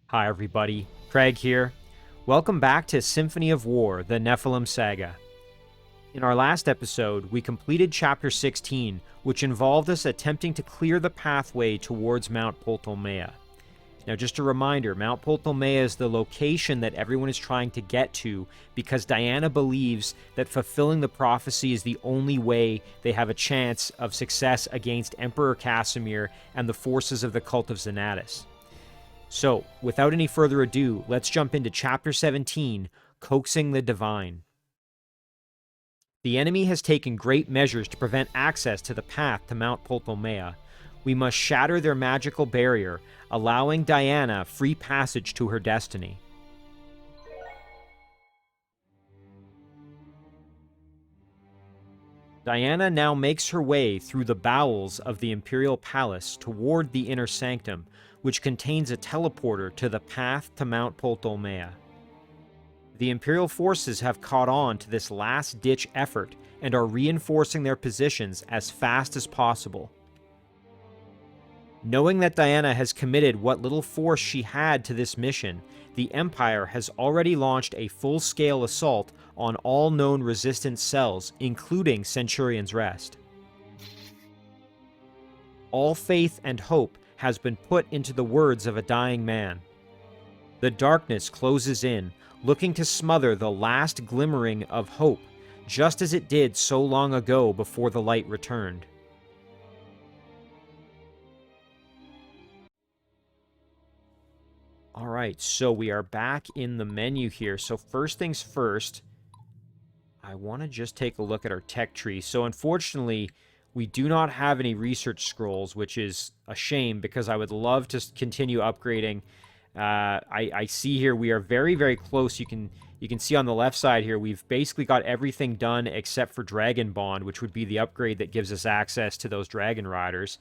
Hi everybody, Craig here. Welcome back to Symphony of War, the Nephilim Saga. In our last episode, we completed Chapter 16, which involved us attempting to clear the pathway towards Mount Ptolomea. Now just a reminder, Mount Ptolomea is the location that everyone is trying to get to because Diana believes that fulfilling the prophecy is the only way they have a chance of success against Emperor Casimir and the forces of the cult of Xanatus. So, without any further ado, let's jump into Chapter 17, Coaxing the Divine. The enemy has taken great measures to prevent access to the path to Mount Ptolomea. We must shatter their magical barrier, allowing Diana free passage to her destiny. Diana now makes her way through the bowels of the Imperial Palace toward the Inner Sanctum, which contains a teleporter to the path to Mount Ptolomea. The Imperial forces have caught on to this last-ditch effort and are reinforcing their positions as fast as possible. Knowing that Diana has committed what little force she had to this mission, the Empire has already launched a full-scale assault on all known resistance cells, including Centurion's Rest. All faith and hope has been put into the words of a dying man. The darkness closes in, looking to smother the last glimmering of hope, just as it did so long ago before the light returned. Alright, so we are back in the menu here. So first things first, I want to just take a look at our tech tree. So unfortunately, we do not have any research scrolls, which is a shame because I would love to continue upgrading. I see here we are very, very close. You can see on the left side here, we've basically got everything done except for Dragon Bond, which would be the upgrade that gives us access to those Dragon Riders.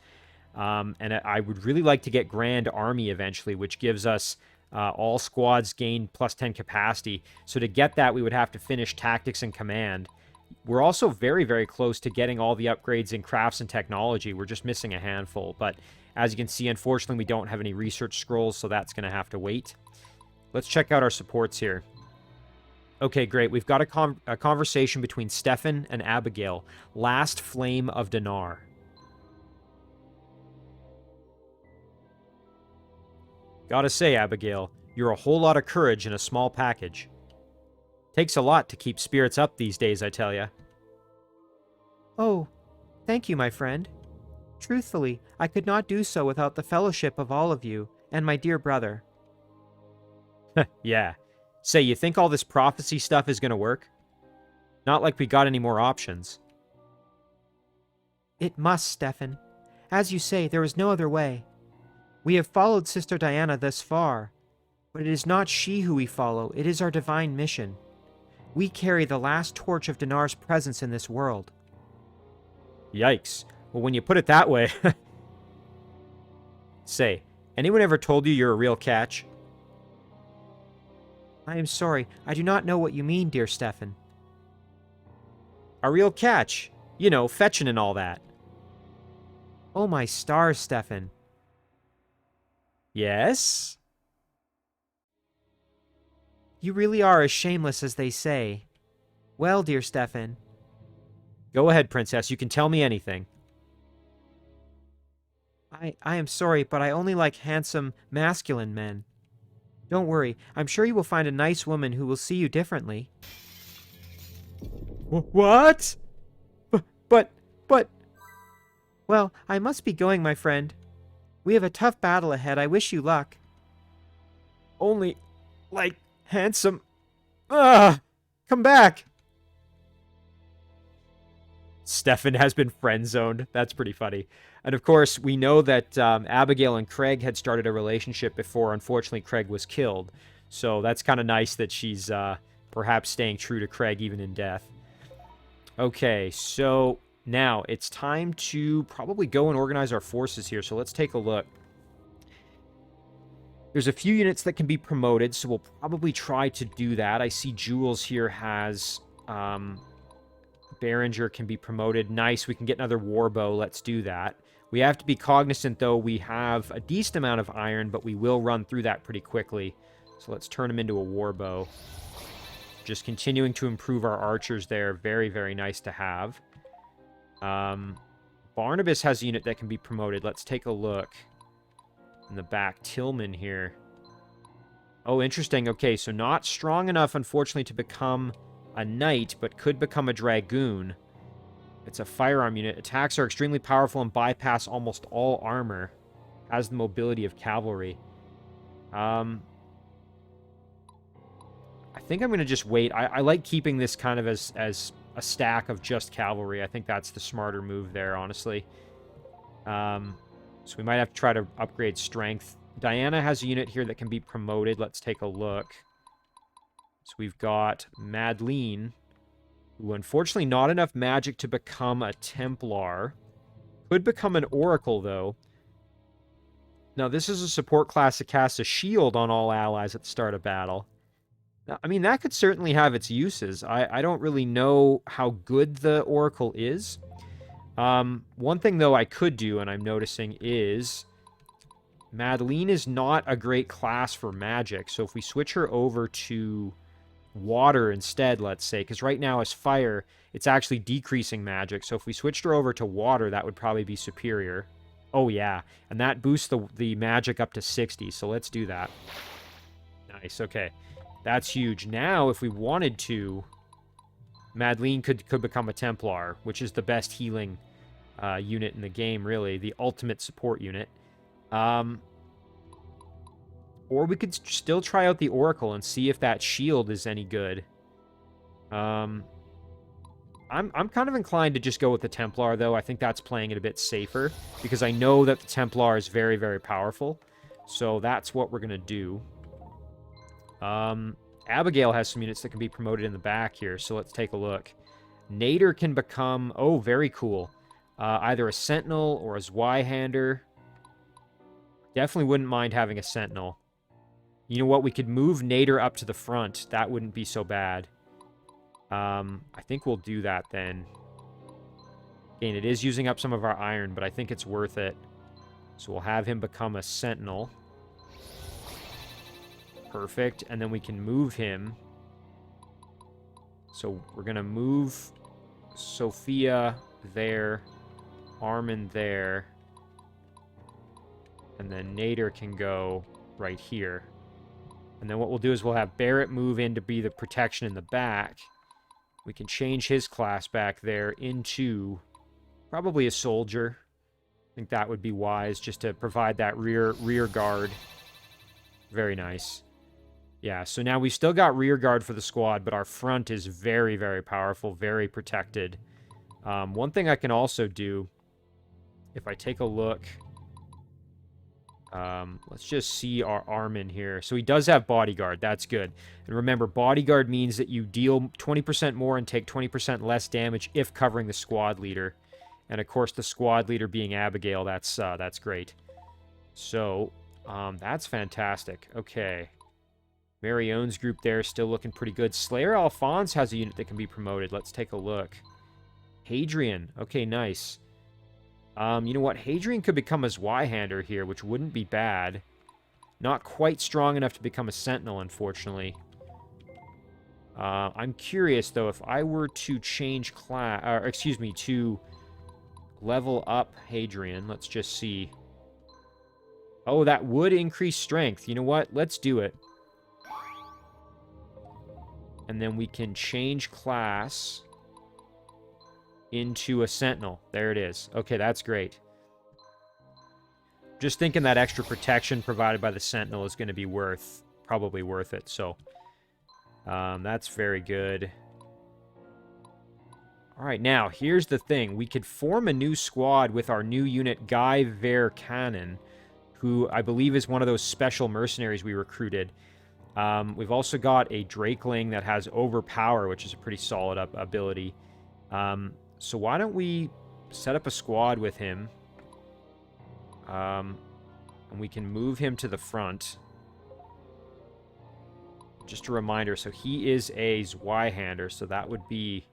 And I would really like to get Grand Army eventually, which gives us all squads gain plus 10 capacity. So to get that, we would have to finish Tactics and Command. We're also very, very close to getting all the upgrades in Crafts and Technology. We're just missing a handful. But as you can see, unfortunately, we don't have any research scrolls, so that's going to have to wait. Let's check out our supports here. Okay, great. We've got a conversation between Stefan and Abigail. Last Flame of Dinar. Gotta say, Abigail, you're a whole lot of courage in a small package. Takes a lot to keep spirits up these days, I tell ya. Oh, thank you, my friend. Truthfully, I could not do so without the fellowship of all of you, and my dear brother. Yeah. Say, you think all this prophecy stuff is gonna work? Not like we got any more options. It must, Stefan. As you say, there is no other way. We have followed Sister Diana thus far, but it is not she who we follow, it is our divine mission. We carry the last torch of Dinar's presence in this world. Yikes. Well, when you put it that way... Say, anyone ever told you you're a real catch? I am sorry, I do not know what you mean, dear Stefan. A real catch. You know, fetching and all that. Oh my stars, Stefan. Yes? You really are as shameless as they say. Well, dear Stefan. Go ahead, Princess. You can tell me anything. I am sorry, but I only like handsome, masculine men. Don't worry, I'm sure you will find a nice woman who will see you differently. What? But... Well, I must be going, my friend. We have a tough battle ahead. I wish you luck. Only, like, handsome... Ugh! Come back! Stefan has been friend-zoned. That's pretty funny. And of course, we know that Abigail and Craig had started a relationship before. Unfortunately, Craig was killed. So that's kind of nice that she's perhaps staying true to Craig even in death. Okay, so now it's time to probably go and organize our forces here. So let's take a look. There's a few units that can be promoted, so we'll probably try to do that. I see Jules here has... Behringer can be promoted. Nice, we can get another Warbow. Let's do that. We have to be cognizant, though, we have a decent amount of iron, but we will run through that pretty quickly. So let's turn him into a warbow. Just continuing to improve our archers there. Very, very nice to have. Barnabas has a unit that can be promoted. Let's take a look in the back. Tillman here. Oh, interesting. Okay, so not strong enough, unfortunately, to become a knight, but could become a dragoon. It's a firearm unit. Attacks are extremely powerful and bypass almost all armor. Has the mobility of cavalry. I think I'm going to just wait. I like keeping this kind of as a stack of just cavalry. I think that's the smarter move there, honestly. So we might have to try to upgrade strength. Diana has a unit here that can be promoted. Let's take a look. So we've got Madeline, who unfortunately not enough magic to become a Templar. Could become an Oracle, though. Now, this is a support class that casts a shield on all allies at the start of battle. Now, I mean, that could certainly have its uses. I don't really know how good the Oracle is. One thing, though, I could do, and I'm noticing, is Madeline is not a great class for magic. So if we switch her over to water instead, let's say, because right now as fire, it's actually decreasing magic. So if we switched her over to water, that would probably be superior. Oh, yeah. And that boosts the magic up to 60. So let's do that. Nice. Okay. That's huge. Now, if we wanted to, Madeline could become a Templar, which is the best healing unit in the game, really. The ultimate support unit. Or we could still try out the Oracle and see if that shield is any good. I'm kind of inclined to just go with the Templar, though. I think that's playing it a bit safer, because I know that the Templar is very, very powerful. So that's what we're going to do. Abigail has some units that can be promoted in the back here, so let's take a look. Nader can become... Oh, very cool. Either a Sentinel or a Zweihander. Definitely wouldn't mind having a Sentinel. You know what? We could move Nader up to the front. That wouldn't be so bad. I think we'll do that then. Again, it is using up some of our iron, but I think it's worth it. So we'll have him become a Sentinel. Perfect. And then we can move him. So we're going to move Sophia there. Armin there. And then Nader can go right here. And then what we'll do is we'll have Barrett move in to be the protection in the back. We can change his class back there into probably a soldier. I think that would be wise, just to provide that rear guard. Very nice. Yeah, so now we've still got rear guard for the squad, but our front is very, very powerful, very protected. One thing I can also do, if I take a look... let's just see our Armin here. So he does have bodyguard. That's good. And remember, bodyguard means that you deal 20% more and take 20% less damage if covering the squad leader. And of course, the squad leader being Abigail, that's great. So, that's fantastic. Okay. Marion's group there is still looking pretty good. Slayer Alphonse has a unit that can be promoted. Let's take a look. Hadrian. Okay, nice. You know what? Hadrian could become a Zweihander here, which wouldn't be bad. Not quite strong enough to become a Sentinel, unfortunately. I'm curious, though, if I were to change class... Or, excuse me, to level up Hadrian. Let's just see. Oh, that would increase strength. You know what? Let's do it. And then we can change class... into a Sentinel. There it is. Okay, that's great. Just thinking that extra protection provided by the Sentinel is going to be probably worth it. So, that's very good. All right, now, here's the thing. We could form a new squad with our new unit, Guy Vercannon, who I believe is one of those special mercenaries we recruited. We've also got a Drakeling that has Overpower, which is a pretty solid ability. So why don't we set up a squad with him, and we can move him to the front. Just a reminder, so he is a Zweihander, so that would be...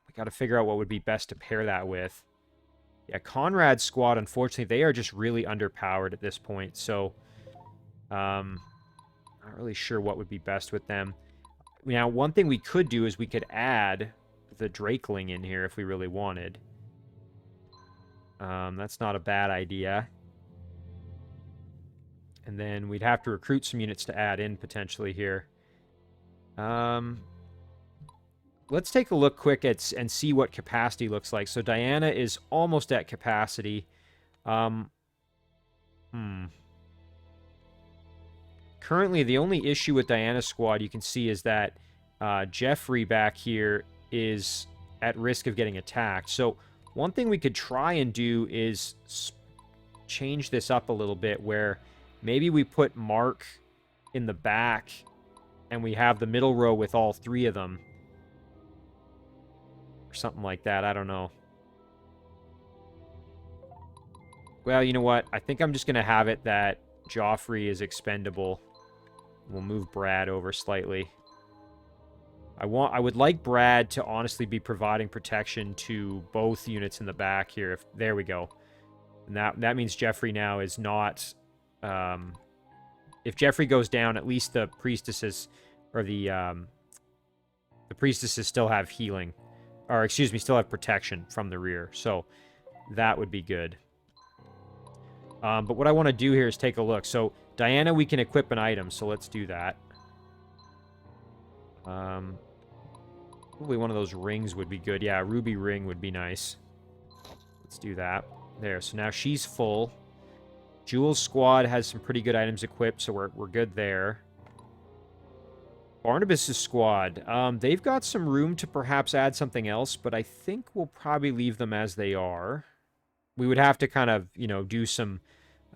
We got to figure out what would be best to pair that with. Yeah, Conrad's squad, unfortunately, they are just really underpowered at this point. So, not really sure what would be best with them. Now, one thing we could do is we could add the Drakeling in here if we really wanted. That's not a bad idea. And then we'd have to recruit some units to add in potentially here. Let's take a look quick and see what capacity looks like. So Diana is almost at capacity. Currently, the only issue with Diana's squad you can see is that Jeffrey back here is at risk of getting attacked. So one thing we could try and do is change this up a little bit, where maybe we put Mark in the back and we have the middle row with all three of them. Or something like that. I don't know. Well, you know what? I think I'm just going to have it that Joffrey is expendable. We'll move Brad over slightly. I would like Brad to honestly be providing protection to both units in the back here. There we go. And that means Jeffrey now is not... if Jeffrey goes down, at least the priestesses... Or the priestesses still have healing. Or, excuse me, still have protection from the rear. So, that would be good. But what I want to do here is take a look. So, Diana, we can equip an item, so let's do that. Probably one of those rings would be good. Yeah, a ruby ring would be nice. Let's do that. There, so now she's full. Jules' squad has some pretty good items equipped, so we're good there. Barnabas' squad, they've got some room to perhaps add something else, but I think we'll probably leave them as they are. We would have to kind of, you know, do some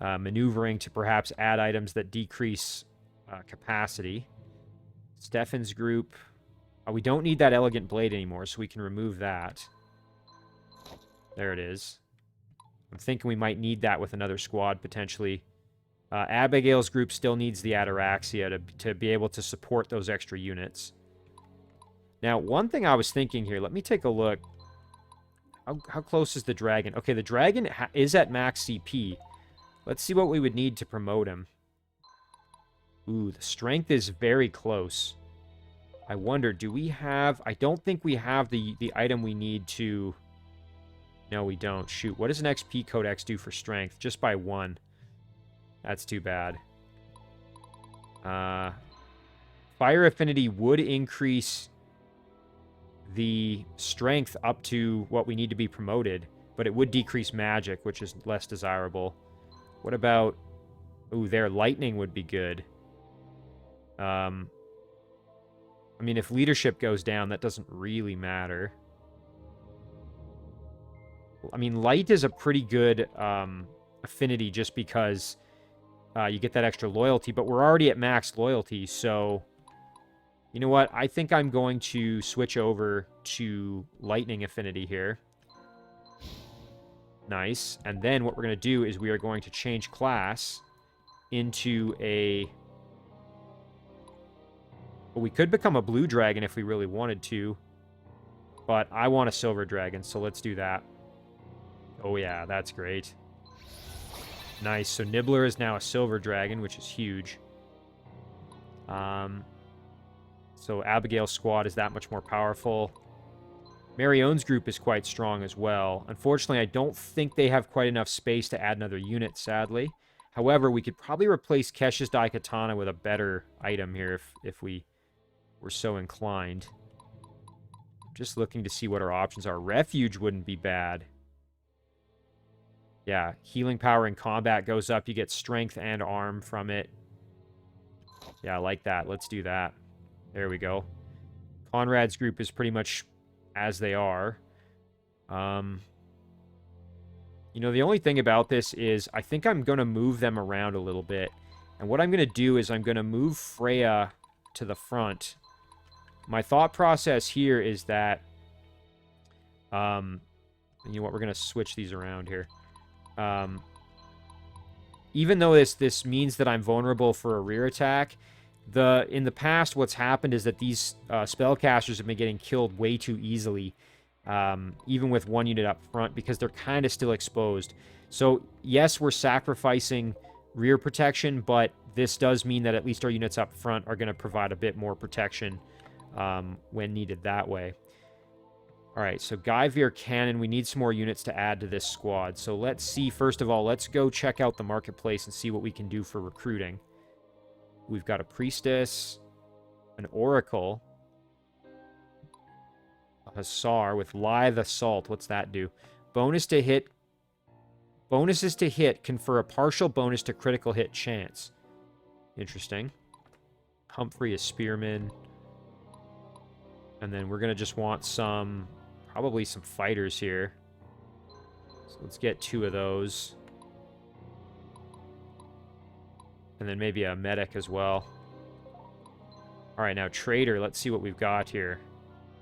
maneuvering to perhaps add items that decrease capacity. Stefan's group, we don't need that elegant blade anymore, so we can remove that. There it is. I'm thinking we might need that with another squad, potentially. Abigail's group still needs the Ataraxia to be able to support those extra units. Now, one thing I was thinking here, let me take a look. How close is the dragon? Okay, the dragon is at max CP. Let's see what we would need to promote him. Ooh, the strength is very close. I wonder, do we have... I don't think we have the item we need to... No, we don't. Shoot, what does an XP Codex do for strength? Just by 1. That's too bad. Fire Affinity would increase the strength up to what we need to be promoted, but it would decrease magic, which is less desirable. What about... Ooh, their lightning would be good. I mean, if leadership goes down, that doesn't really matter. I mean, light is a pretty good affinity just because you get that extra loyalty, but we're already at max loyalty, so... You know what? I think I'm going to switch over to lightning affinity here. Nice. And then what we're going to do is we are going to change class into a... Well, we could become a blue dragon if we really wanted to, but I want a silver dragon, so let's do that. Oh yeah, that's great. Nice. So Nibbler is now a silver dragon, which is huge. So Abigail's squad is that much more powerful. Marion's group is quite strong as well. Unfortunately, I don't think they have quite enough space to add another unit, sadly. However, we could probably replace Kesh's Daikatana with a better item here if we were so inclined. Just looking to see what our options are. Refuge wouldn't be bad. Yeah, healing power in combat goes up. You get strength and arm from it. Yeah, I like that. Let's do that. There we go. Conrad's group is pretty much as they are. You know, the only thing about this is I think I'm going to move them around a little bit. And what I'm going to do is I'm going to move Freya to the front. My thought process here is that... you know what? We're going to switch these around here. Even though this means that I'm vulnerable for a rear attack... In the past, what's happened is that these spellcasters have been getting killed way too easily. even with one unit up front, because they're kind of still exposed. So, yes, we're sacrificing rear protection, but this does mean that at least our units up front are going to provide a bit more protection when needed that way. All right, so Guyveer Cannon, we need some more units to add to this squad. So let's see, first of all, let's go check out the marketplace and see what we can do for recruiting. We've got a Priestess, an Oracle, a Hussar with Lithe Assault. What's that do? Bonus to hit. Bonuses to hit confer a partial bonus to critical hit chance. Interesting. Humphrey, a Spearman. And then we're going to just want some... probably some fighters here. So let's get 2 of those. And then maybe a medic as well. Alright, now Trader, let's see what we've got here.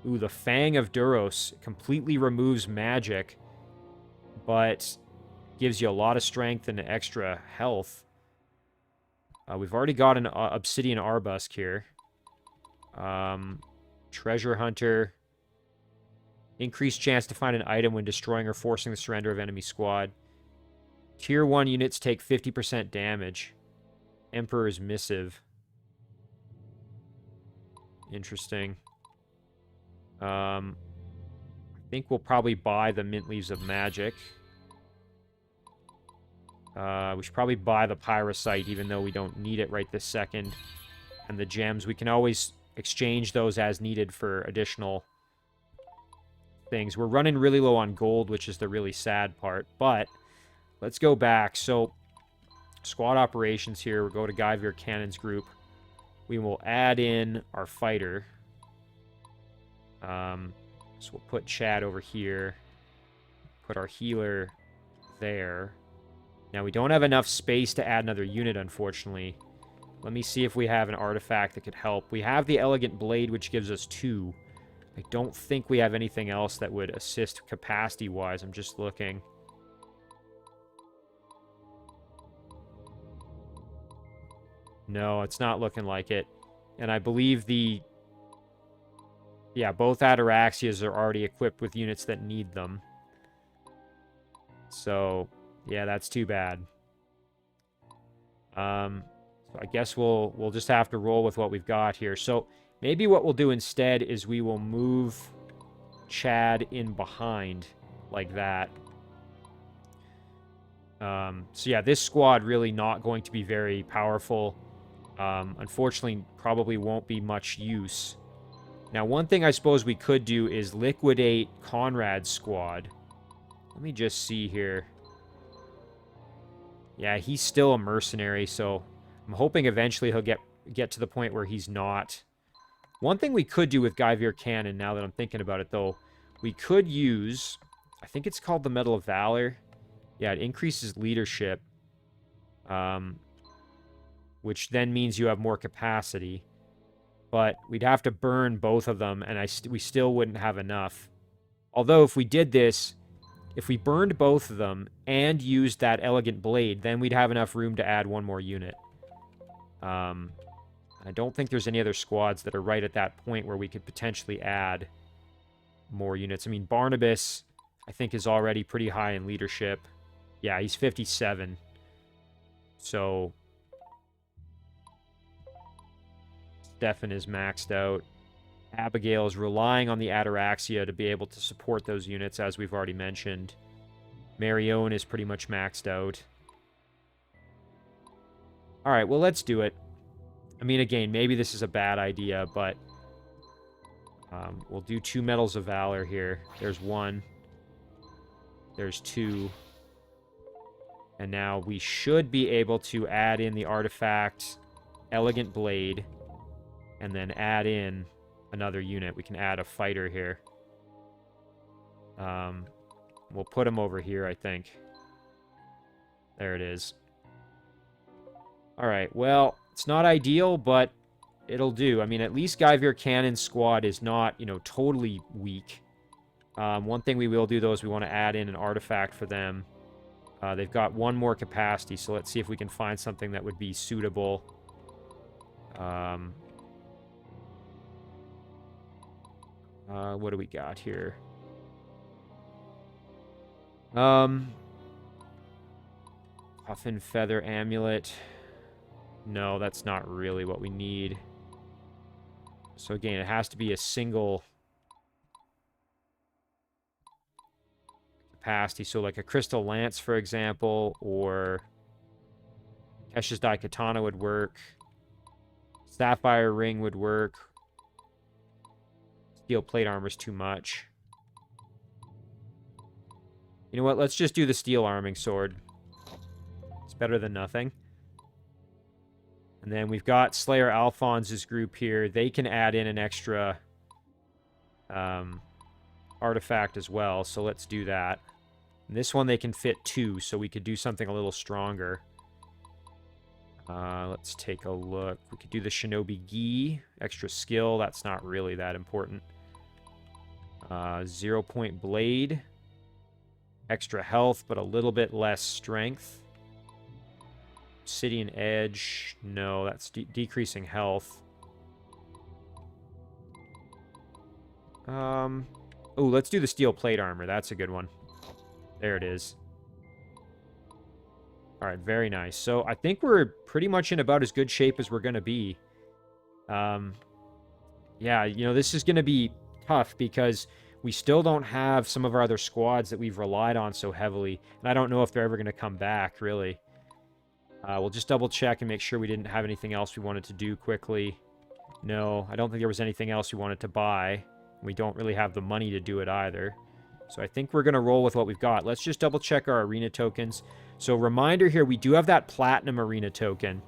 Ooh, the Fang of Duros completely removes magic, but gives you a lot of strength and extra health. We've already got an Obsidian Arbusk here. Treasure Hunter. Increased chance to find an item when destroying or forcing the surrender of enemy squad. Tier 1 units take 50% damage. Emperor's Missive. Interesting. I think we'll probably buy the Mint Leaves of Magic. We should probably buy the Pyrosite, even though we don't need it right this second. And the gems, we can always exchange those as needed for additional things. We're running really low on gold, which is the really sad part. But let's go back. So, squad operations here. We'll go to Guyveer Cannons group. We will add in our fighter. So we'll put Chad over here. Put our healer there. Now, we don't have enough space to add another unit, unfortunately. Let me see if we have an artifact that could help. We have the Elegant Blade, which gives us 2. I don't think we have anything else that would assist capacity-wise. I'm just looking. No, it's not looking like it. And I believe the... yeah, both Ataraxias are already equipped with units that need them. So, yeah, that's too bad. So I guess we'll just have to roll with what we've got here. So maybe what we'll do instead is we will move Chad in behind like that. So yeah, this squad really not going to be very powerful. Unfortunately, probably won't be much use. Now, one thing I suppose we could do is liquidate Conrad's squad. Let me just see here. Yeah, he's still a mercenary, so I'm hoping eventually he'll get to the point where he's not. One thing we could do with Guyveer Cannon, now that I'm thinking about it, though, we could use... I think it's called the Medal of Valor. Yeah, it increases leadership. Which then means you have more capacity. But we'd have to burn both of them, and we still wouldn't have enough. Although, if we did this, if we burned both of them and used that Elegant Blade, then we'd have enough room to add one more unit. I don't think there's any other squads that are right at that point where we could potentially add more units. I mean, Barnabas, I think, is already pretty high in leadership. Yeah, he's 57. So... Stefan is maxed out. Abigail is relying on the Ataraxia to be able to support those units, as we've already mentioned. Marion is pretty much maxed out. Alright, well, let's do it. I mean, again, maybe this is a bad idea, but... we'll do 2 Medals of Valor here. There's 1. There's 2. And now we should be able to add in the artifact Elegant Blade... and then add in another unit. We can add a fighter here. We'll put him over here, I think. There it is. Alright, well, it's not ideal, but it'll do. I mean, at least Guyveer Cannon's squad is not, totally weak. One thing we will do, though, is we want to add in an artifact for them. They've got 1 more capacity, so let's see if we can find something that would be suitable. What do we got here? Puffin Feather Amulet. No, that's not really what we need. So again, it has to be a single capacity. So like a Crystal Lance, for example, or Kesha's Daikatana would work. Sapphire Ring would work. Steel Plate Armor's too much. You know what? Let's just do the Steel Arming Sword. It's better than nothing. And then we've got Slayer Alphonse's group here. They can add in an extra artifact as well. So let's do that. And this one they can fit 2, so we could do something a little stronger. Let's take a look. We could do the Shinobi Gi. Extra skill. That's not really that important. 0-point Blade. Extra health, but a little bit less strength. Obsidian Edge. No, that's decreasing health. Oh, let's do the Steel Plate Armor. That's a good one. There it is. All right, very nice. So I think we're pretty much in about as good shape as we're going to be. Yeah, you know, this is going to be tough because we still don't have some of our other squads that we've relied on so heavily. And I don't know if they're ever going to come back, really. We'll just double check and make sure we didn't have anything else we wanted to do quickly. No, I don't think there was anything else we wanted to buy. We don't really have the money to do it either. So I think we're going to roll with what we've got. Let's just double check our arena tokens. So reminder here, we do have that platinum arena token,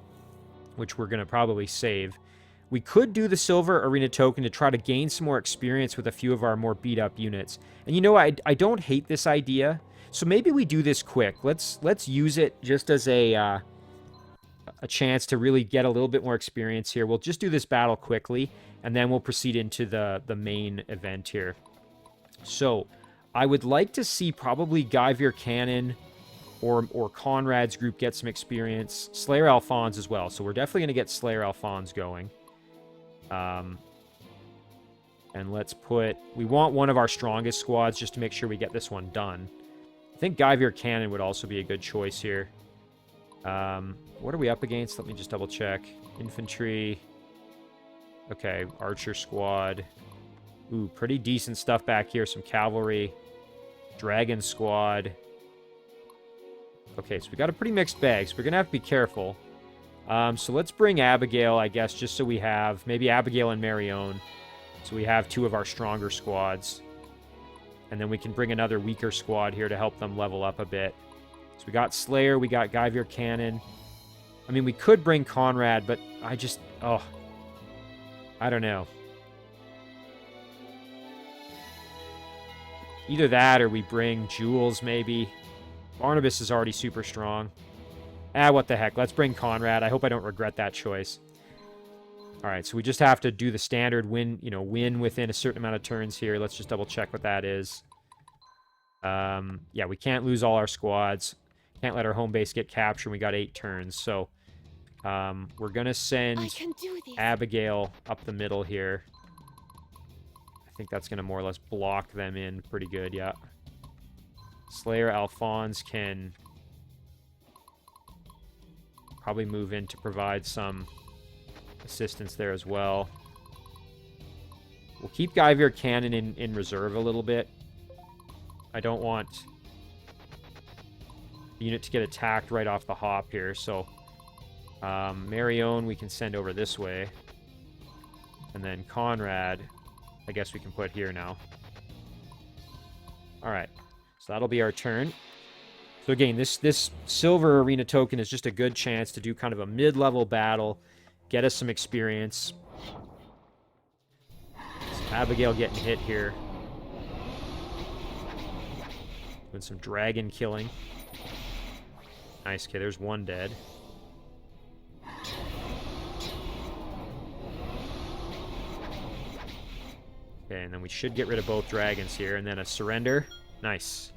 which we're going to probably save. We could do the silver arena token to try to gain some more experience with a few of our more beat up units. And you know, I don't hate this idea. So maybe we do this quick. Let's use it just as a chance to really get a little bit more experience here. We'll just do this battle quickly, and then we'll proceed into the main event here. So I would like to see probably Guyver Cannon or Conrad's group get some experience. Slayer Alphonse as well. So we're definitely going to get Slayer Alphonse going. And let's put... We want one of our strongest squads just to make sure we get this one done. I think Guyver Cannon would also be a good choice here. What are we up against? Let me just double check. Infantry. Okay, Archer squad. Ooh, pretty decent stuff back here. Some cavalry. Dragon squad. Okay, so we got a pretty mixed bag, so we're going to have to be careful. So let's bring Abigail, I guess, just so we have... Maybe Abigail and Marion. So we have 2 of our stronger squads. And then we can bring another weaker squad here to help them level up a bit. So we got Slayer, we got Guyver Cannon. I mean, we could bring Conrad, but I just... Oh. I don't know. Either that or we bring Jules, maybe. Barnabas is already super strong. What the heck. Let's bring Conrad. I hope I don't regret that choice. Alright, so we just have to do the standard win within a certain amount of turns here. Let's just double check what that is. Yeah, we can't lose all our squads. Can't let our home base get captured. We got 8 turns, so we're going to send Abigail up the middle here. I think that's going to more or less block them in pretty good, yeah. Slayer Alphonse can probably move in to provide some assistance there as well. We'll keep Guyver Cannon in reserve a little bit. I don't want the unit to get attacked right off the hop here, so Marion we can send over this way. And then Conrad, I guess we can put here now. Alright, so that'll be our turn. So again, this silver arena token is just a good chance to do kind of a mid-level battle, get us some experience. Abigail getting hit here. Doing some dragon killing. Nice, okay, there's one dead. Okay, and then we should get rid of both dragons here, and then a surrender. Nice.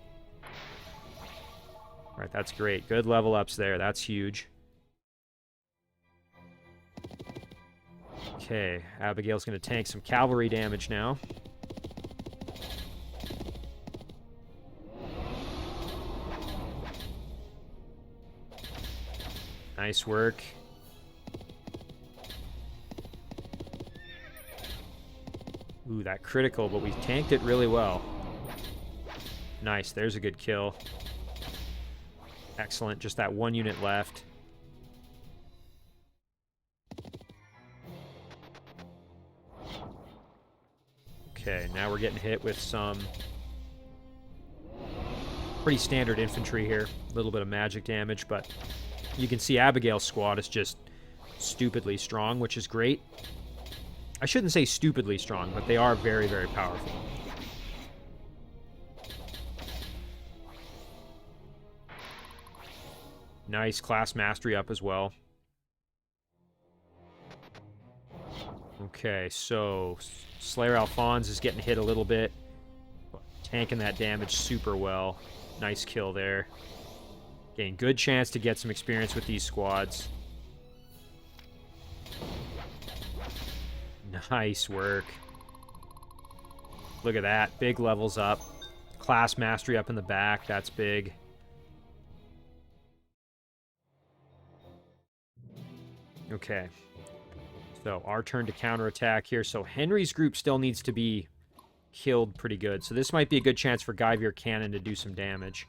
Alright, that's great. Good level ups there. That's huge. Okay, Abigail's going to tank some cavalry damage now. Nice work. Ooh, that critical, but we tanked it really well. Nice, there's a good kill. Excellent, just that one unit left. Okay, now we're getting hit with some pretty standard infantry here. A little bit of magic damage, but you can see Abigail's squad is just stupidly strong, which is great. I shouldn't say stupidly strong, but they are very, very powerful. Nice class mastery up as well. Okay, so Slayer Alphonse is getting hit a little bit. Tanking that damage super well. Nice kill there. Again, good chance to get some experience with these squads. Nice work. Look at that. Big levels up. Class mastery up in the back. That's big. Okay. So our turn to counterattack here. So Henry's group still needs to be killed pretty good. So this might be a good chance for Guyveer Cannon to do some damage.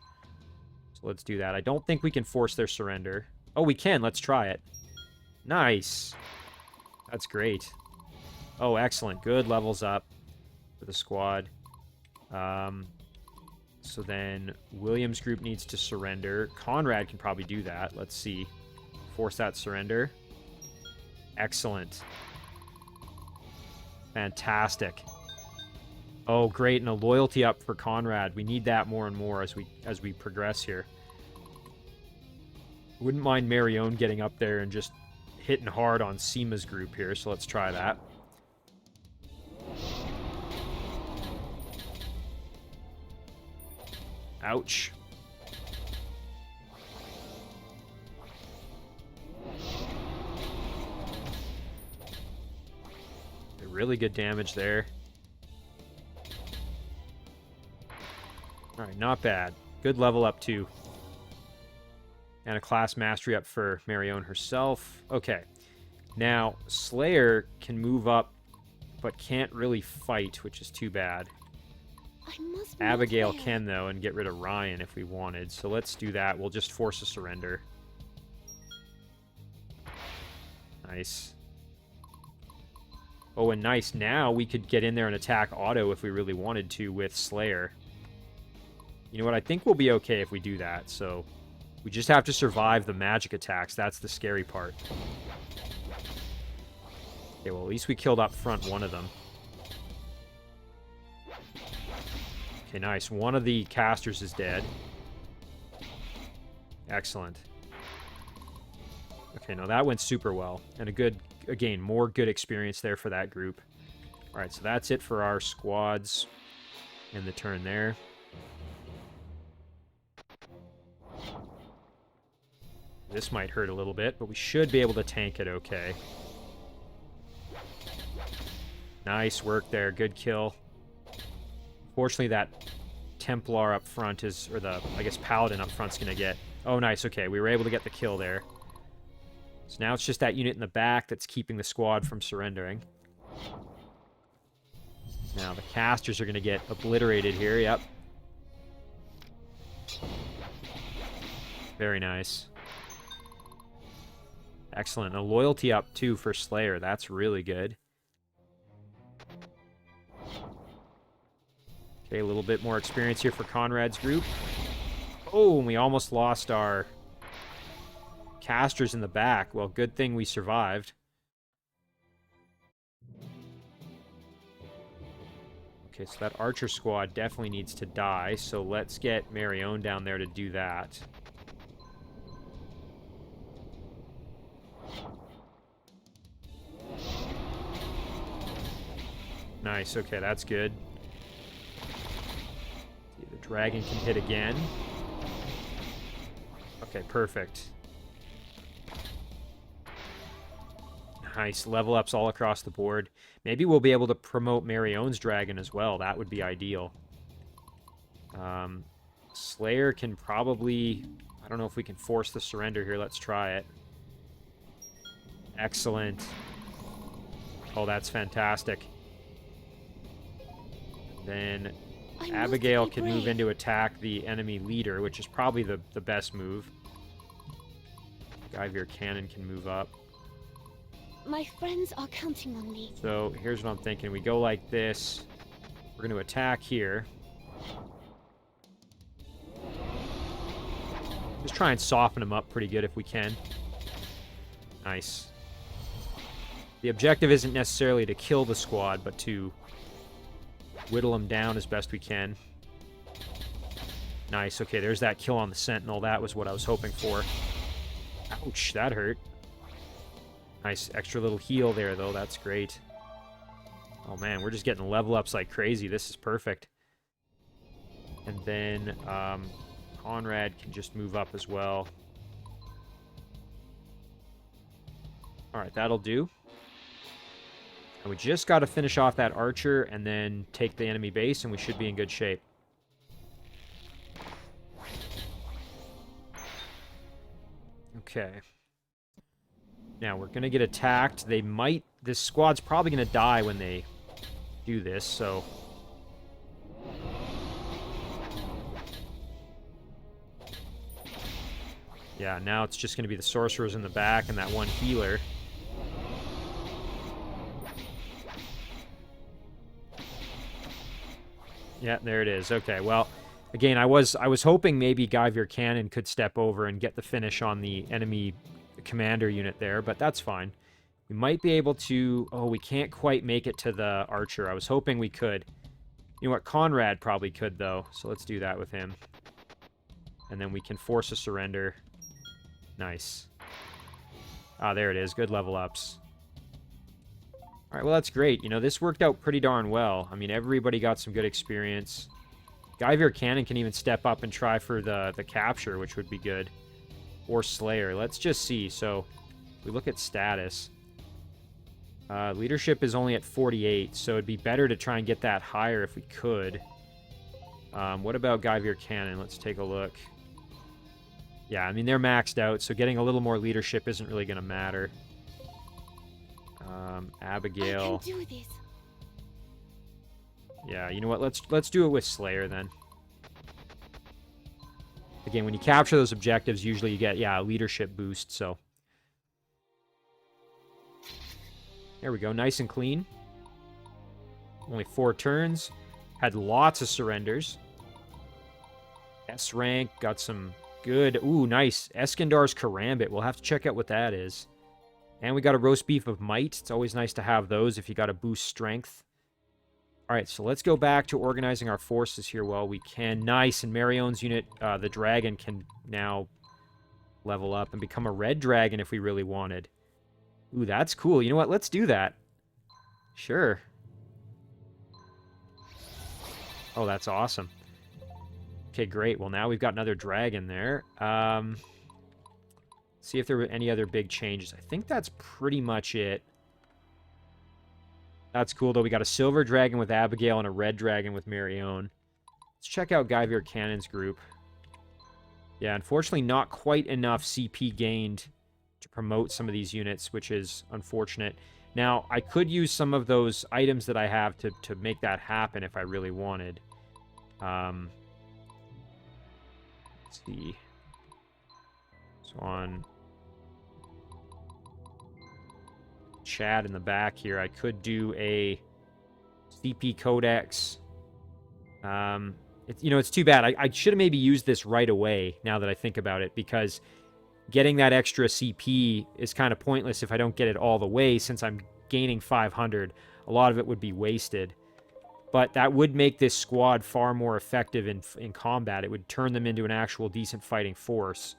So let's do that. I don't think we can force their surrender. Oh, we can. Let's try it. Nice. That's great. Oh, excellent. Good levels up for the squad. So then William's group needs to surrender. Conrad can probably do that. Let's see. Force that surrender. Excellent. Fantastic. Oh, great, and a loyalty up for Conrad. We need that more and more as we progress here. Wouldn't mind Marion getting up there and just hitting hard on Seema's group here, so let's try that. Ouch. Really good damage there. Alright, not bad. Good level up too. And a class mastery up for Marion herself. Okay. Now, Slayer can move up, but can't really fight, which is too bad. Abigail can, though, and get rid of Ryan if we wanted. So let's do that. We'll just force a surrender. Nice. Oh, and nice. Now we could get in there and attack Otto if we really wanted to with Slayer. You know what? I think we'll be okay if we do that. So we just have to survive the magic attacks. That's the scary part. Okay, well, at least we killed up front one of them. Okay, nice. One of the casters is dead. Excellent. Okay, no, that went super well. And a good... Again, more good experience there for that group. Alright, so that's it for our squads in the turn there. This might hurt a little bit, but we should be able to tank it okay. Nice work there. Good kill. Fortunately, that Templar up front is... Or the, I guess, Paladin up front's going to get... Oh, nice. Okay, we were able to get the kill there. So now it's just that unit in the back that's keeping the squad from surrendering. Now the casters are going to get obliterated here. Yep. Very nice. Excellent. A loyalty up, too, for Slayer. That's really good. Okay, a little bit more experience here for Conrad's group. Oh, and we almost lost our... casters in the back. Well, good thing we survived. Okay, so that archer squad definitely needs to die, so let's get Marion down there to do that. Nice, okay, that's good. See, the dragon can hit again. Okay, perfect. Nice. Level ups all across the board. Maybe we'll be able to promote Marion's dragon as well. That would be ideal. Slayer can probably... I don't know if we can force the surrender here. Let's try it. Excellent. Oh, that's fantastic. Then Abigail can move in to attack the enemy leader, which is probably the best move. Guyveer Cannon can move up. My friends are counting on me. So here's what I'm thinking. We go like this. We're going to attack here. Just try and soften them up pretty good if we can. Nice. The objective isn't necessarily to kill the squad, but to whittle them down as best we can. Nice. Okay, there's that kill on the Sentinel. That was what I was hoping for. Ouch, that hurt. Nice extra little heal there, though. That's great. Oh, man, we're just getting level ups like crazy. This is perfect. And then Conrad can just move up as well. All right, that'll do. And we just got to finish off that archer and then take the enemy base, and we should be in good shape. Okay. Now, we're going to get attacked. They might... This squad's probably going to die when they do this, so... Yeah, now it's just going to be the sorcerers in the back and that one healer. Yeah, there it is. Okay, well, again, I was hoping maybe Guyveer Cannon could step over and get the finish on the enemy commander unit there, but that's fine. We might be able to... Oh, we can't quite make it to the archer. I was hoping we could. You know what? Conrad probably could, though, so let's do that with him. And then we can force a surrender. Nice. Ah, there it is. Good level ups. All right, well, that's great. You know, this worked out pretty darn well. I mean, everybody got some good experience. Guyveer Cannon can even step up and try for the capture, which would be good. Or Slayer. Let's just see. So, we look at status. Leadership is only at 48, so it'd be better to try and get that higher if we could. What about Guyveer Cannon? Let's take a look. Yeah, I mean, they're maxed out, so getting a little more leadership isn't really going to matter. Abigail. I can do this. Yeah, you know what? Let's do it with Slayer then. Again, when you capture those objectives, usually you get, yeah, a leadership boost, so. There we go, nice and clean. Only 4 turns. Had lots of surrenders. S rank, got some good... Ooh, nice. Eskandar's Karambit. We'll have to check out what that is. And we got a roast beef of might. It's always nice to have those if you got to boost strength. All right, so let's go back to organizing our forces here while we can. Nice, and Marion's unit, the dragon, can now level up and become a red dragon if we really wanted. Ooh, that's cool. You know what? Let's do that. Sure. Oh, that's awesome. Okay, great. Well, now we've got another dragon there. See if there were any other big changes. I think that's pretty much it. That's cool, though. We got a silver dragon with Abigail and a red dragon with Marion. Let's check out Guyveer Cannon's group. Yeah, unfortunately not quite enough CP gained to promote some of these units, which is unfortunate. Now, I could use some of those items that I have to make that happen if I really wanted. Let's see. So on Chad in the back here, I could do a CP Codex. It's too bad. I should have maybe used this right away, now that I think about it, because getting that extra CP is kind of pointless if I don't get it all the way, since I'm gaining 500. A lot of it would be wasted. But that would make this squad far more effective in combat. It would turn them into an actual decent fighting force,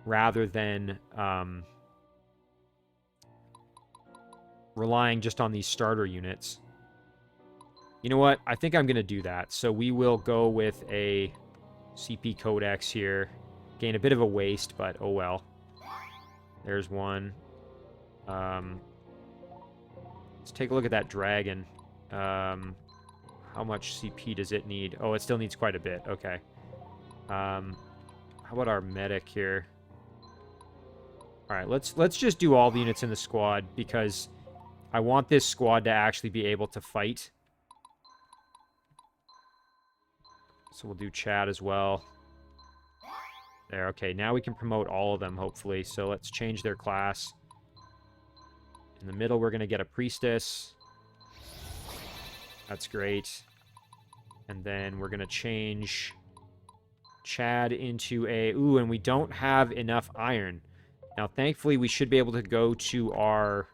rather than relying just on these starter units. You know what? I think I'm going to do that. So we will go with a CP Codex here. Gain a bit of a waste, but oh well. There's one. Let's take a look at that dragon. How much CP does it need? Oh, it still needs quite a bit. Okay. How about our medic here? All right, let's just do all the units in the squad because I want this squad to actually be able to fight. So we'll do Chad as well. There, okay. Now we can promote all of them, hopefully. So let's change their class. In the middle, we're going to get a Priestess. That's great. And then we're going to change Chad into a... Ooh, and we don't have enough iron. Now, thankfully, we should be able to go to our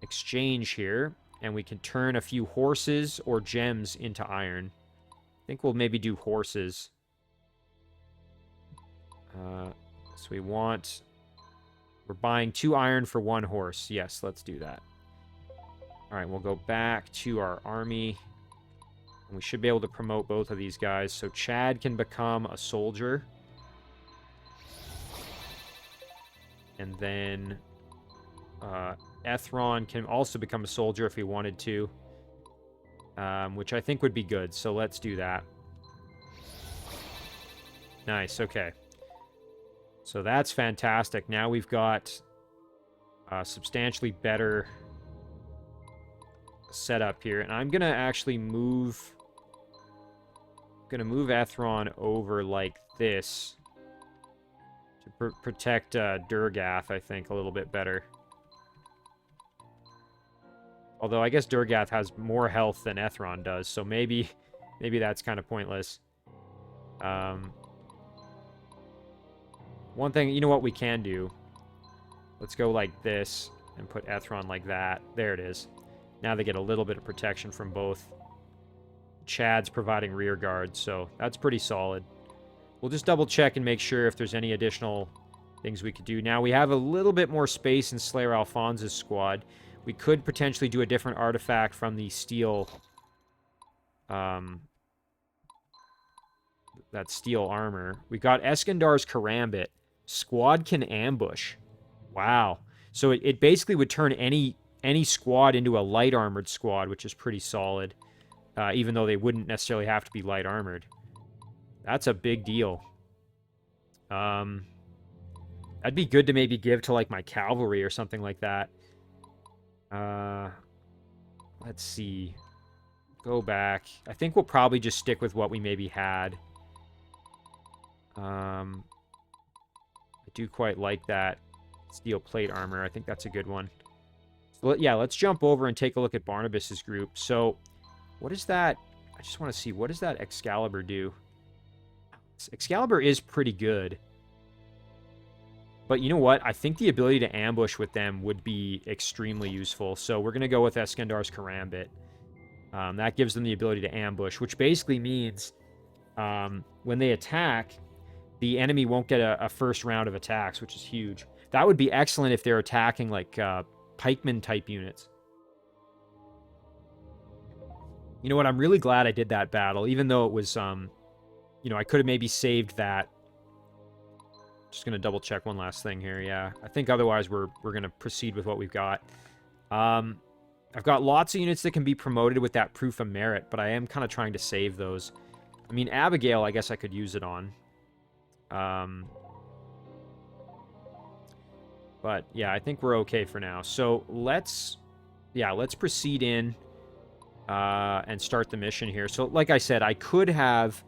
exchange here, and we can turn a few horses or gems into iron. I think we'll maybe do horses. So we want... We're buying 2 iron for 1 horse. Yes, let's do that. All right, we'll go back to our army. And we should be able to promote both of these guys. So Chad can become a soldier. And then Ethron can also become a soldier if he wanted to. Which I think would be good. So let's do that. Nice, okay. So that's fantastic. Now we've got a substantially better setup here. And I'm going to actually move... I'm going to move Ethron over like this to protect Durgath, I think, a little bit better. Although I guess Durgath has more health than Ethron does, so maybe that's kind of pointless. One thing, you know what we can do? Let's go like this and put Ethron like that. There it is. Now they get a little bit of protection from both. Chad's providing rear guard, so that's pretty solid. We'll just double check and make sure if there's any additional things we could do. Now we have a little bit more space in Slayer Alphonse's squad. We could potentially do a different artifact from the steel... that steel armor. We got Eskandar's Karambit. Squad can ambush. Wow. So it basically would turn any squad into a light armored squad, which is pretty solid. Even though they wouldn't necessarily have to be light armored. That's a big deal. That'd be good to maybe give to like my cavalry or something like that. Let's see. Go back. I think we'll probably just stick with what we maybe had. I do quite like that steel plate armor. I think that's a good one. So, yeah, let's jump over and take a look at Barnabas's group. So, what is that? I just want to see. What does that Excalibur do? Excalibur is pretty good. But you know what? I think the ability to ambush with them would be extremely useful. So we're going to go with Eskandar's Karambit. That gives them the ability to ambush, which basically means when they attack, the enemy won't get a first round of attacks, which is huge. That would be excellent if they're attacking like pikeman-type units. You know what? I'm really glad I did that battle, even though it was, you know, I could have maybe saved that. Just going to double check one last thing here. Yeah, I think otherwise we're going to proceed with what we've got. I've got lots of units that can be promoted with that proof of merit, but I am kind of trying to save those. I mean, Abigail, I guess I could use it on. But yeah, I think we're okay for now. So let's proceed in and start the mission here. So like I said, I could have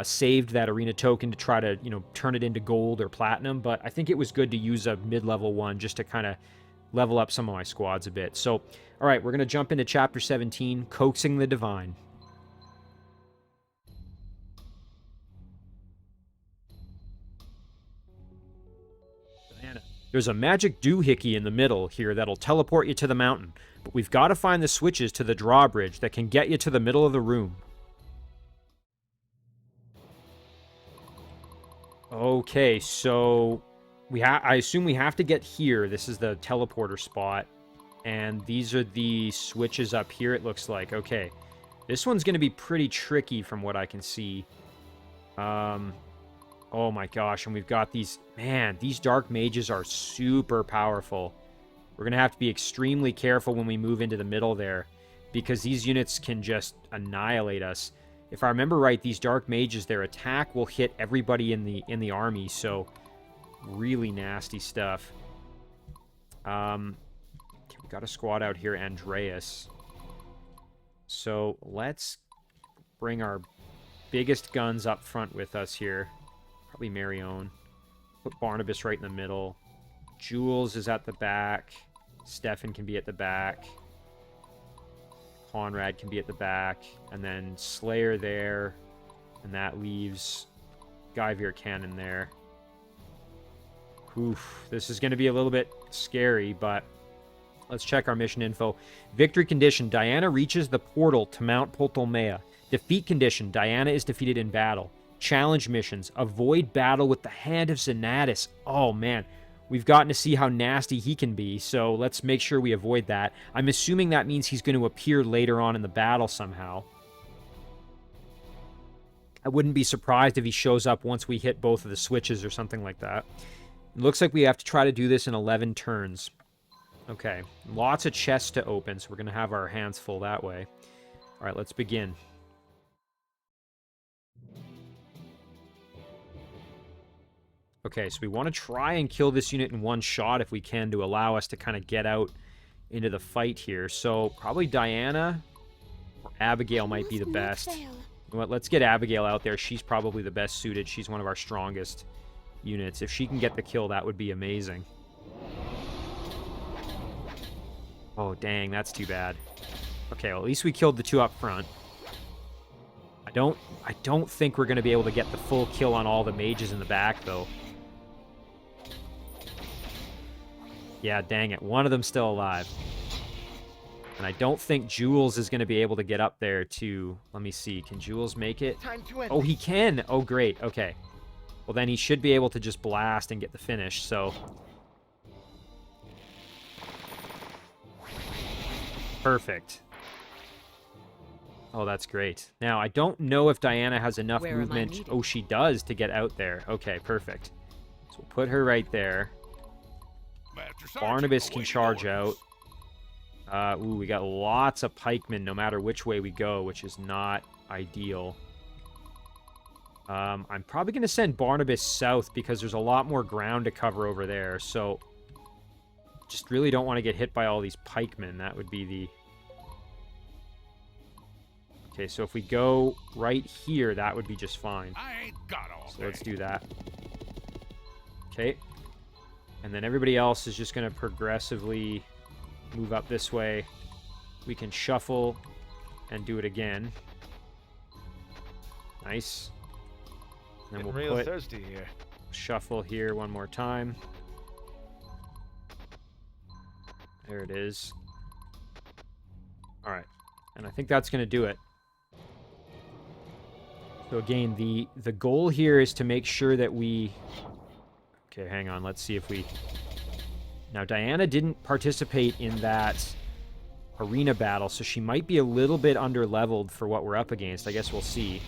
saved that arena token to try to, you know, turn it into gold or platinum, but I think it was good to use a mid-level one just to kind of level up some of my squads a bit. So, all right, we're going to jump into Chapter 17, Coaxing the Divine. There's a magic doohickey in the middle here that'll teleport you to the mountain, but we've got to find the switches to the drawbridge that can get you to the middle of the room. Okay, so I assume we have to get here. This is the teleporter spot, and these are the switches up here, it looks like. Okay, this one's going to be pretty tricky from what I can see. Oh my gosh, and we've got these... Man, these dark mages are super powerful. We're going to have to be extremely careful when we move into the middle there, because these units can just annihilate us. If I remember right, these dark mages, their attack will hit everybody in the army, so Really nasty stuff. Okay, we got a squad out here, Andreas. So let's bring our biggest guns up front with us here. Probably Marion. Put Barnabas right in the middle. Jules is at the back. Stefan can be at the back. Conrad can be at the back. And then Slayer there. And that leaves Guyveer Cannon there. Oof, this is going to be a little bit scary, but let's check our mission info. Victory condition, Diana reaches the portal to Mount Ptolomea. Defeat condition, Diana is defeated in battle. Challenge missions, avoid battle with the Hand of Xanatus. Oh man, we've gotten to see how nasty he can be, so let's make sure we avoid that. I'm assuming that means he's going to appear later on in the battle somehow. I wouldn't be surprised if he shows up once we hit both of the switches or something like that. It looks like we have to try to do this in 11 turns. Okay, lots of chests to open, so we're going to have our hands full that way. All right, let's begin. Okay, so we want to try and kill this unit in one shot if we can to allow us to kind of get out into the fight here. So probably Diana or Abigail might be the best. You know what, let's get Abigail out there. She's probably the best suited. She's one of our strongest units. If she can get the kill, that would be amazing. Oh, dang, that's too bad. Okay, well, at least we killed the two up front. I don't think we're going to be able to get the full kill on all the mages in the back, though. Yeah, dang it. One of them's still alive. And I don't think Jules is going to be able to get up there to... Let me see. Can Jules make it? Oh, he can! Oh, great. Okay. Well, then he should be able to just blast and get the finish, so... Perfect. Oh, that's great. Now, I don't know if Diana has enough movement. Oh, she does to get out there. Okay, perfect. So we'll put her right there. Barnabas can charge out. Ooh, we got lots of pikemen no matter which way we go, which is not ideal. I'm probably going to send Barnabas south because there's a lot more ground to cover over there. So, just really don't want to get hit by all these pikemen. That would be the... Okay, so if we go right here, that would be just fine. So let's do that. Okay. And then everybody else is just going to progressively move up this way. We can shuffle and do it again. Nice. And then we'll put thirsty here. Shuffle here one more time. There it is. All right. And I think that's going to do it. So again, the goal here is to make sure that we... Okay, hang on. Let's see if we... Now, Diana didn't participate in that arena battle, so she might be a little bit under-leveled for what we're up against. I guess we'll see.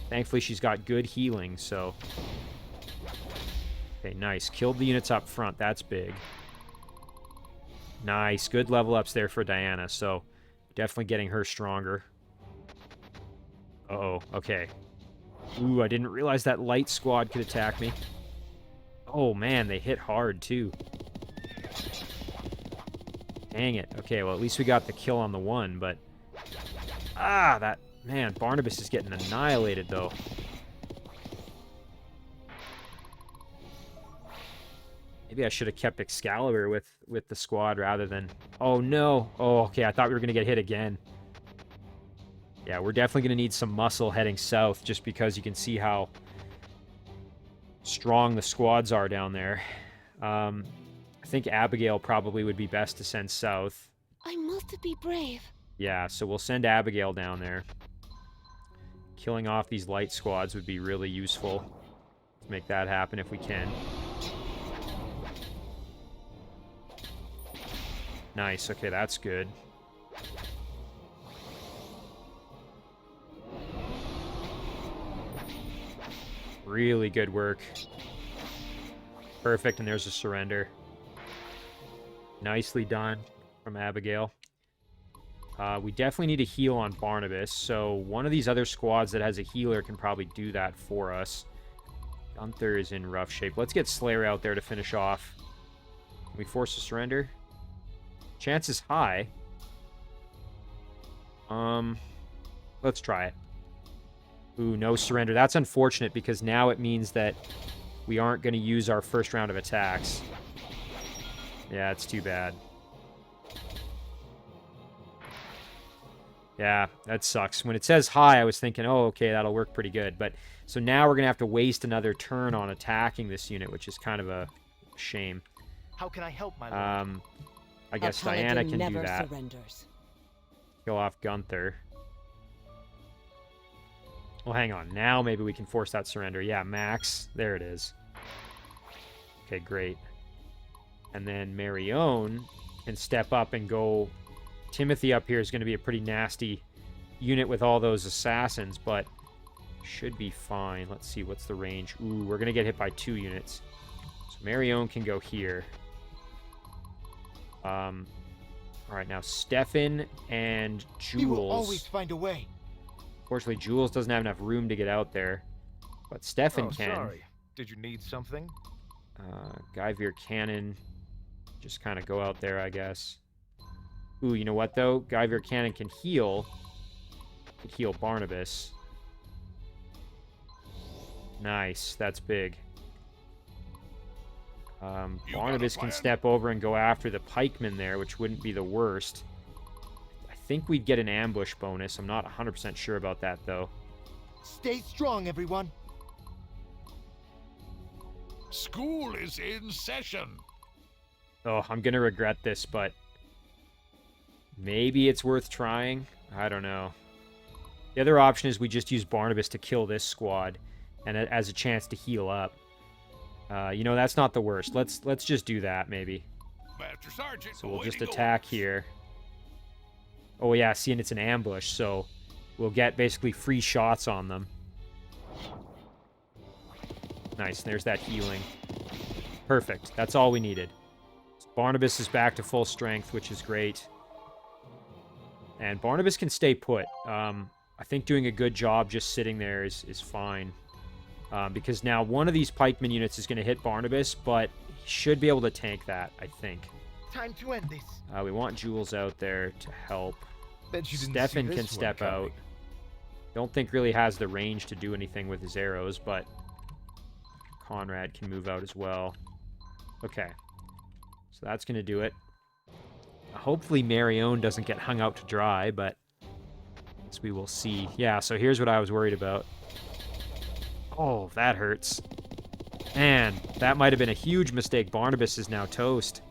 Thankfully, she's got good healing, so... Okay, nice. Killed the units up front. That's big. Nice. Good level ups there for Diana, so definitely getting her stronger. Uh-oh. Okay. Ooh, I didn't realize that light squad could attack me. Oh, man, they hit hard, too. Dang it. Okay, well, at least we got the kill on the one, but... Ah, that... Man, Barnabas is getting annihilated, though. Maybe I should have kept Excalibur with the squad rather than... Oh, no. Oh, okay, I thought we were going to get hit again. Yeah, we're definitely going to need some muscle heading south, just because you can see how strong the squads are down there. I think Abigail probably would be best to send south. I must be brave. Yeah, so we'll send Abigail down there. Killing off these light squads would be really useful. Let's make that happen if we can. Nice, okay, that's good. Really good work. Perfect, and there's a surrender. Nicely done from Abigail. We definitely need a heal on Barnabas, so one of these other squads that has a healer can probably do that for us. Gunther is in rough shape. Let's get Slayer out there to finish off. Can we force a surrender? Chance is high. Let's try it. Ooh, no surrender. That's unfortunate because now it means that we aren't going to use our first round of attacks. Yeah, it's too bad. Yeah, that sucks. When it says high, I was thinking, oh, okay, that'll work pretty good. But so now we're going to have to waste another turn on attacking this unit, which is kind of a shame. How can I help, my lord? I guess Diana can do that. Surrenders. Kill off Gunther. Well, hang on. Now maybe we can force that surrender. Yeah, Max. There it is. Okay, great. And then Marion can step up and go... Timothy up here is going to be a pretty nasty unit with all those assassins, but should be fine. Let's see, what's the range? Ooh, we're going to get hit by 2 units. So Marion can go here. All right, now Stefan and Jules. We will always find a way. Unfortunately, Jules doesn't have enough room to get out there, but Stefan Oh, can. sorry. Did you need something? Guyveer Cannon, just kind of go out there, I guess. Ooh, you know what, though? Guyveer Cannon can heal. Could heal Barnabas. Nice, that's big. Barnabas can step over and go after the pikemen there, which wouldn't be the worst. I think we'd get an ambush bonus. I'm not 100% sure about that, though. Stay strong, everyone. School is in session. Oh, I'm going to regret this, but maybe it's worth trying. I don't know. The other option is we just use Barnabas to kill this squad and as a chance to heal up. You know, that's not the worst. Let's just do that, maybe. Master Sergeant, So we'll just awaiting attack orders. here. Oh, yeah, see, and it's an ambush, so we'll get basically free shots on them. Nice, there's that healing. Perfect, that's all we needed. So Barnabas is back to full strength, which is great. And Barnabas can stay put. I think doing a good job just sitting there is fine. Because now one of these pikeman units is going to hit Barnabas, but he should be able to tank that, I think. Time to end this. We want Jules out there to help. Bet you didn't Stefan see can this one step out. coming. Don't think really has the range to do anything with his arrows, but Conrad can move out as well. Okay. So that's going to do it. Hopefully Marion doesn't get hung out to dry, but as we will see. Yeah, so here's what I was worried about. Oh, that hurts. Man, that might have been a huge mistake. Barnabas is now toast.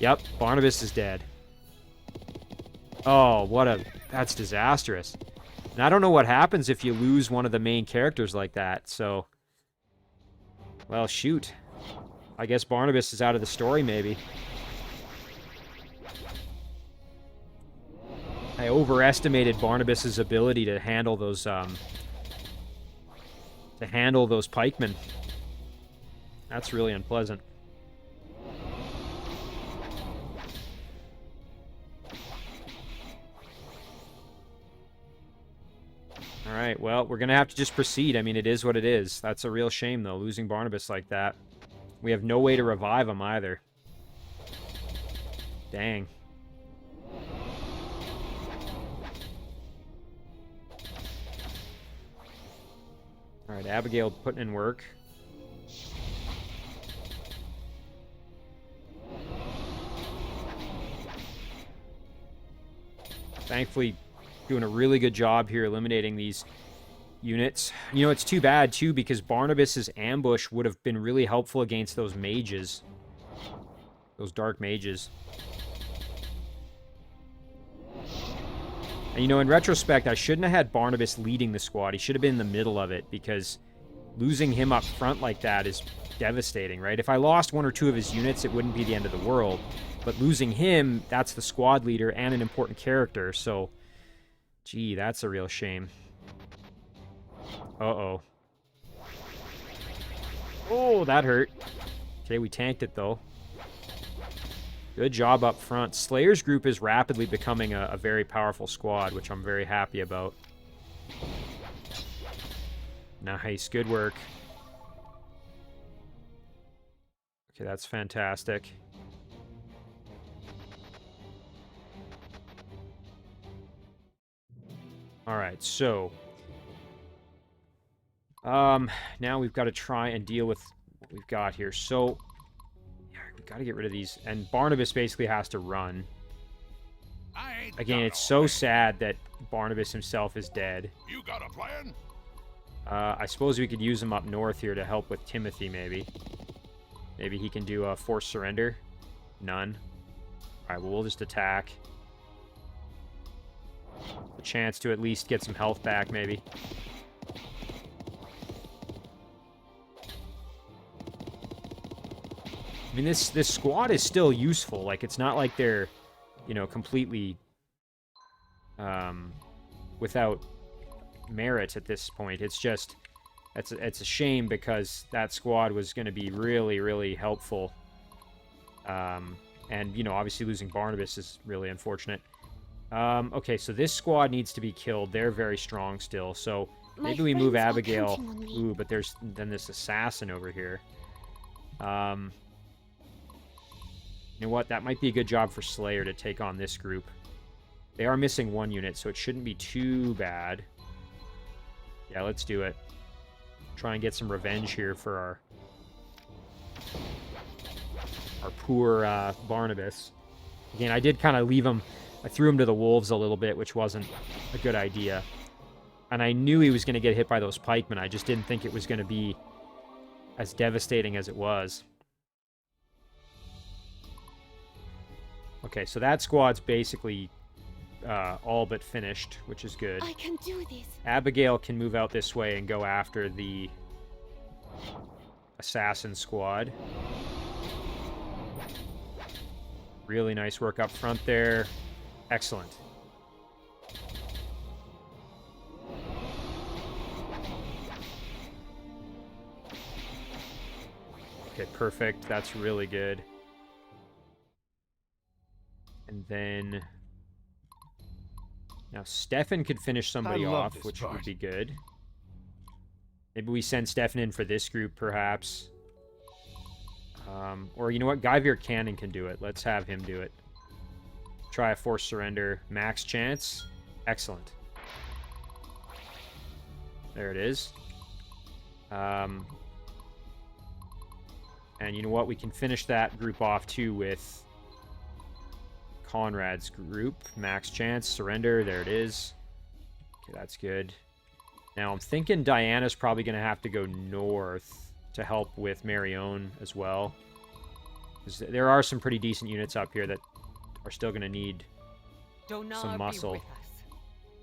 Yep, Barnabas is dead. Oh, that's disastrous. And I don't know what happens if you lose one of the main characters like that, so... Well, shoot. I guess Barnabas is out of the story, maybe. I overestimated Barnabas's ability to handle those, pikemen. That's really unpleasant. Alright, well, we're going to have to just proceed. I mean, it is what it is. That's a real shame, though, losing Barnabas like that. We have no way to revive him, either. Dang. Alright, Abigail putting in work. Thankfully, doing a really good job here eliminating these units. You know, it's too bad, too, because Barnabas's ambush would have been really helpful against those mages. Those dark mages. And, you know, in retrospect, I shouldn't have had Barnabas leading the squad. He should have been in the middle of it, because losing him up front like that is devastating, right? If I lost one or two of his units, it wouldn't be the end of the world. But losing him, that's the squad leader and an important character, so... Gee, that's a real shame. Uh-oh. Oh, that hurt. Okay, we tanked it, though. Good job up front. Slayer's group is rapidly becoming a very powerful squad, which I'm very happy about. Nice. Good work. Okay, that's fantastic. All right, so now we've got to try and deal with what we've got here. So yeah, we've got to get rid of these, and Barnabas basically has to run. Again, it's so sad that Barnabas himself is dead. You got a plan? I suppose we could use him up north here to help with Timothy, maybe. Maybe he can do a forced surrender. None. All right, well, we'll just attack. A chance to at least get some health back, maybe. I mean, this squad is still useful. Like, it's not like they're, you know, completely without merit at this point. It's just, it's a shame because that squad was going to be really, really helpful. And, you know, obviously losing Barnabas is really unfortunate. Okay, so this squad needs to be killed. They're very strong still, so maybe we move Abigail. Ooh, but there's then this assassin over here. You know what? That might be a good job for Slayer to take on this group. They are missing one unit, so it shouldn't be too bad. Yeah, let's do it. Try and get some revenge here for our poor Barnabas. Again, I did kind of leave him. I threw him to the wolves a little bit, which wasn't a good idea. And I knew he was going to get hit by those pikemen. I just didn't think it was going to be as devastating as it was. Okay, so that squad's basically all but finished, which is good. I can do this. Abigail can move out this way and go after the assassin squad. Really nice work up front there. Excellent. Okay, perfect. That's really good. And then now Stefan could finish somebody off, which would be good. Maybe we send Stefan in for this group, perhaps. Or you know what? Guyveer Cannon can do it. Let's have him do it. Try a forced surrender. Max chance. Excellent. There it is. And you know what? We can finish that group off, too, with Conrad's group. Max chance. Surrender. There it is. Okay, that's good. Now, I'm thinking Diana's probably going to have to go north to help with Marion as well. There are some pretty decent units up here that are still going to need some muscle.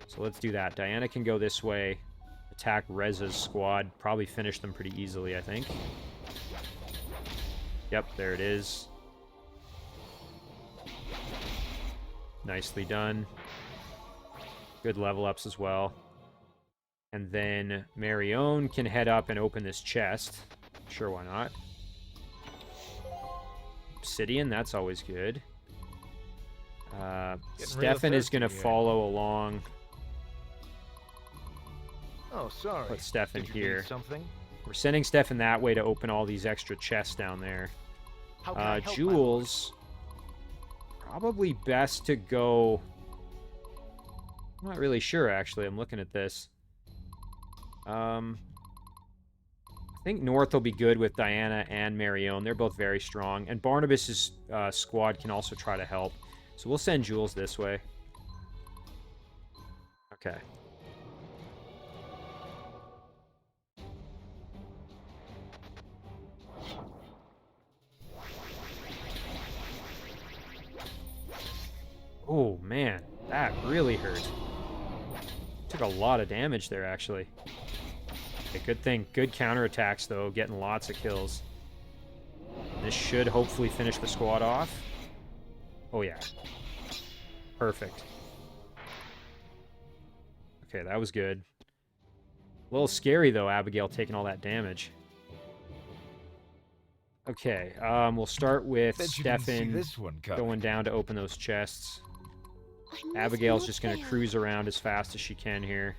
So let's do that. Diana can go this way, attack Reza's squad, probably finish them pretty easily, I think. Yep, there it is. Nicely done. Good level ups as well. And then Marion can head up and open this chest. Sure, why not? Obsidian, that's always good. Stefan is going to follow along. Oh, sorry. Put Stefan Did you here. need something? We're sending Stefan that way to open all these extra chests down there. How can I help, my Jules, probably best to go... I'm not really sure, actually. I'm looking at this. I think North will be good with Diana and Marion. They're both very strong. And Barnabas' squad can also try to help. So we'll send Jules this way. Okay. Oh, man. That really hurt. Took a lot of damage there, actually. Okay, good thing. Good counterattacks, though. Getting lots of kills. This should hopefully finish the squad off. Oh, yeah. Perfect. Okay, that was good. A little scary, though, Abigail taking all that damage. Okay, we'll start with Stefan going down to open those chests. Abigail's just going to cruise around as fast as she can here.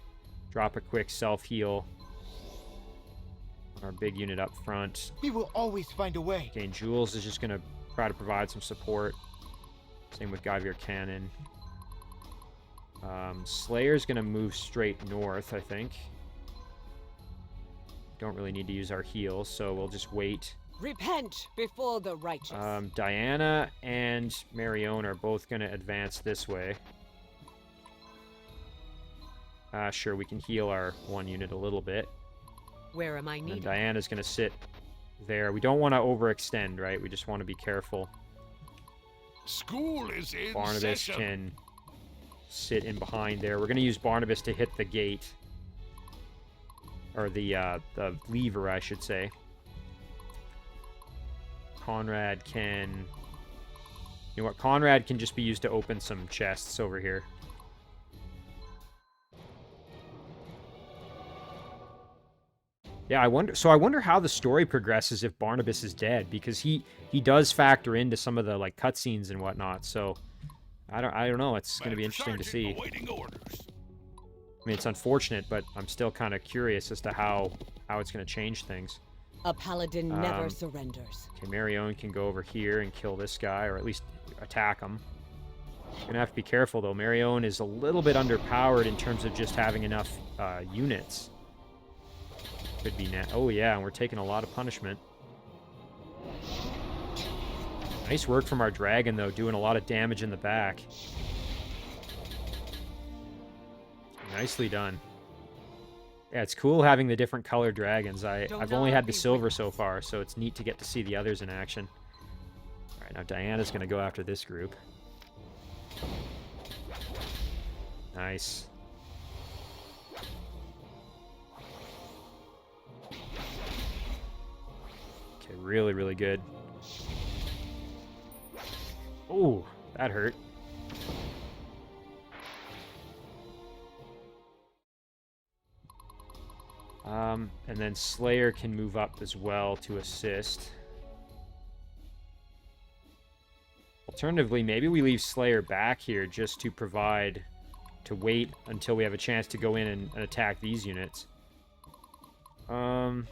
Drop a quick self-heal. our big unit up front. We will always find a way. Okay, and Jules is just going to try to provide some support. Same with Guyver Cannon. Slayer's going to move straight north, I think. Don't really need to use our heals, so we'll just wait. Repent before the righteous. Diana and Marion are both going to advance this way. Sure, we can heal our one unit a little bit. Where am I And needed? Diana's going to sit there. We don't want to overextend, right? We just want to be careful. School is in Barnabas session. can sit in behind there. We're going to use Barnabas to hit the gate. Or the lever, I should say. Conrad can... You know what? Conrad can just be used to open some chests over here. Yeah, I wonder how the story progresses if Barnabas is dead, because he does factor into some of the like cutscenes and whatnot. So I don't know. It's going to be interesting to see. Awaiting orders. I mean, it's unfortunate, but I'm still kind of curious as to how it's going to change things. A paladin never surrenders. Okay, Marion can go over here and kill this guy, or at least attack him. Gonna have to be careful though. Marion is a little bit underpowered in terms of just having enough units. Could be net. Oh yeah, and we're taking a lot of punishment. Nice work from our dragon though, doing a lot of damage in the back. Nicely done. Yeah, it's cool having the different colored dragons. I've only had the silver so far, so it's neat to get to see the others in action. All right, now Diana's going to go after this group. Nice. Okay, really, really good. Oh, that hurt. And then Slayer can move up as well to assist. Alternatively, maybe we leave Slayer back here just to provide, to wait until we have a chance to go in and attack these units. No,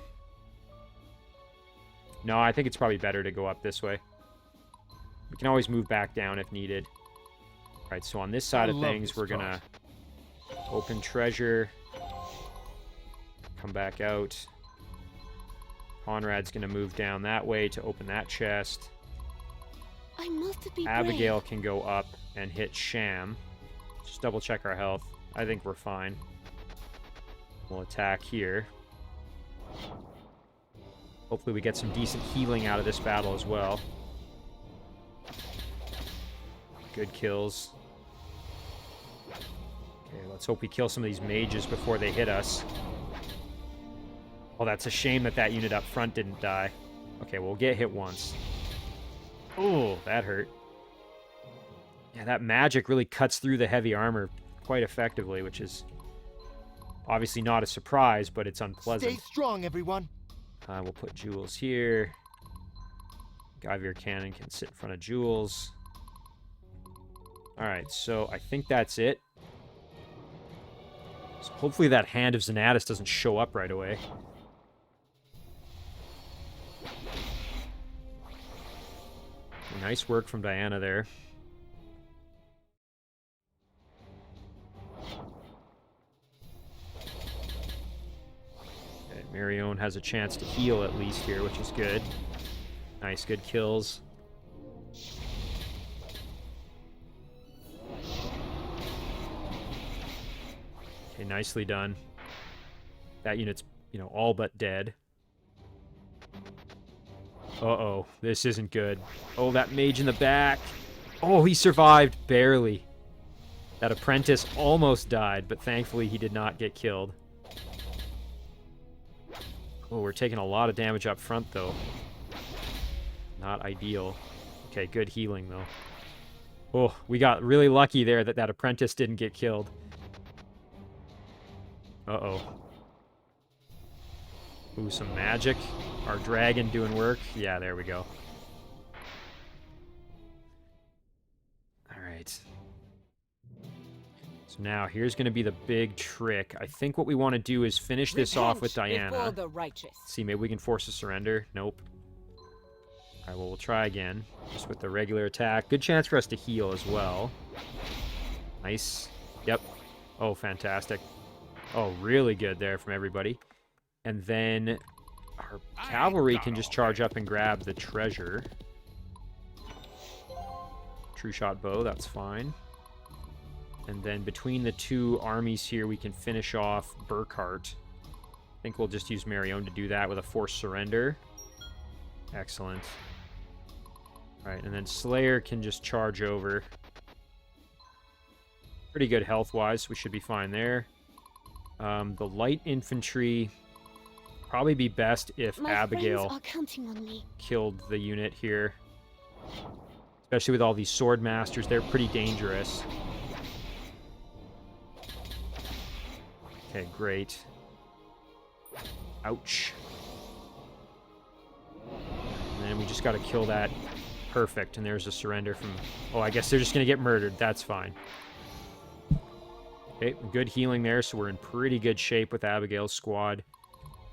I think it's probably better to go up this way. We can always move back down if needed. Alright, so on this side of things, we're gonna open treasure. Come back out. Conrad's going to move down that way to open that chest. I must be Abigail can go up and hit Sham. Just double check our health. I think we're fine. We'll attack here. Hopefully we get some decent healing out of this battle as well. Good kills. Okay, let's hope we kill some of these mages before they hit us. Oh, that's a shame that that unit up front didn't die. Okay, we'll get hit once. Oh, that hurt. Yeah, that magic really cuts through the heavy armor quite effectively, which is obviously not a surprise, but it's unpleasant. Stay strong, everyone. We'll put Jules here. Guyver Cannon can sit in front of Jules. Alright, so I think that's it. So hopefully that Hand of Xanatus doesn't show up right away. Nice work from Diana there. Okay, Marion has a chance to heal at least here, which is good. Nice, good kills. Okay, nicely done. That unit's, all but dead. Uh-oh, this isn't good. Oh, that mage in the back. Oh, he survived, barely. That apprentice almost died, but thankfully he did not get killed. Oh, we're taking a lot of damage up front, though. Not ideal. Okay, good healing, though. Oh, we got really lucky there that that apprentice didn't get killed. Uh-oh. Ooh, some magic. Our dragon doing work. Yeah, there we go. Alright. So now here's going to be the big trick. I think what we want to do is finish this off with Repent before Diana. the righteous. See, maybe we can force a surrender. Nope. All right, well, we'll try again. Just with the regular attack. Good chance for us to heal as well. Nice. Yep. Oh, fantastic. Oh, really good there from everybody. And then our cavalry can just charge up and grab the treasure. True shot bow, that's fine. And then between the two armies here, we can finish off Burkhart. I think we'll just use Marion to do that with a forced surrender. Excellent. All right, and then Slayer can just charge over. Pretty good health-wise, we should be fine there. The light infantry probably be best if My Abigail friends are counting on me. killed the unit here. Especially with all these sword masters, they're pretty dangerous. Okay, great. Ouch. And then we just got to kill that. Perfect. And there's a surrender from... Oh, I guess they're just going to get murdered. That's fine. Okay, good healing there, so we're in pretty good shape with Abigail's squad.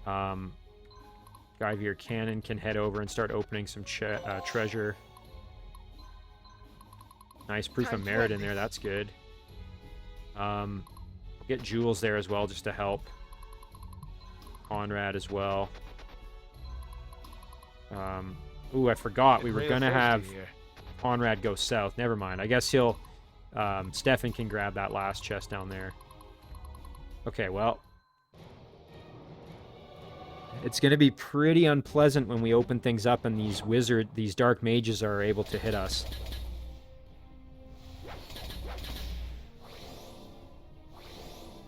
Guyveer Cannon can head over and start opening some treasure. Nice proof of merit in there. That's good. Get Jules there as well, just to help. Conrad as well. Ooh, I forgot. We were going to have Conrad go south. Never mind. I guess he'll... Stefan can grab that last chest down there. Okay, well... It's going to be pretty unpleasant when we open things up and these dark mages are able to hit us.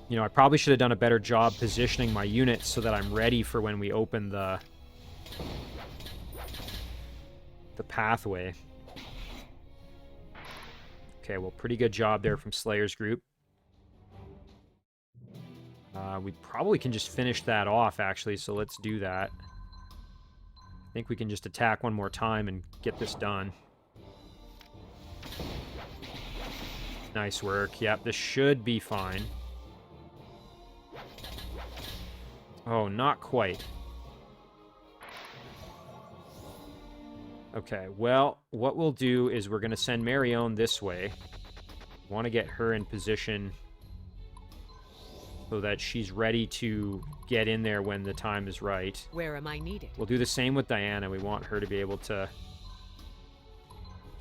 You know, I probably should have done a better job positioning my units so that I'm ready for when we open the pathway. Okay, well, pretty good job there from Slayer's group. We probably can just finish that off, actually, so let's do that. I think we can just attack one more time and get this done. Nice work. Yep, this should be fine. Oh, not quite. Okay, well, what we'll do is we're going to send Marion this way. Want to get her in position so that she's ready to get in there when the time is right. Where am I needed? We'll do the same with Diana. We want her to be able to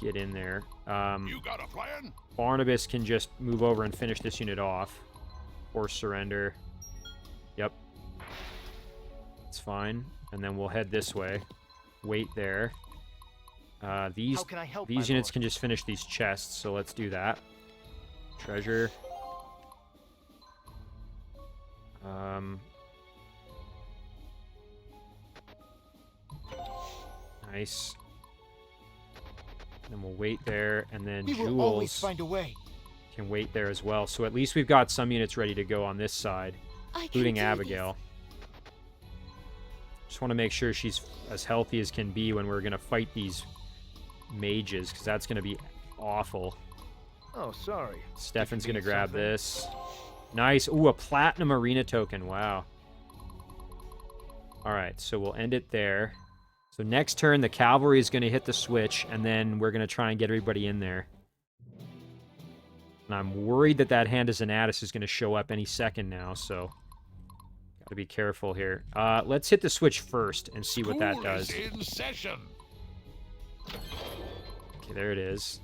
get in there. You got a plan? Barnabas can just move over and finish this unit off. Or surrender. Yep. It's fine. And then we'll head this way. Wait there. These units can just finish these chests, so let's do that. Treasure. Nice. Then we'll wait there, and then We will always Jules find a way. can wait there as well. So at least we've got some units ready to go on this side, including Abigail. Just want to make sure she's as healthy as can be when we're going to fight these mages, because that's going to be awful. Oh, sorry. Stefan's Did you going to need grab something? this. Nice. Ooh, a platinum arena token. Wow. All right, so we'll end it there. So next turn, the cavalry is going to hit the switch, and then we're going to try and get everybody in there. And I'm worried that hand of Xanatus is going to show up any second now, so got to be careful here. Let's hit the switch first and see what that does. School is in session. Okay, there it is.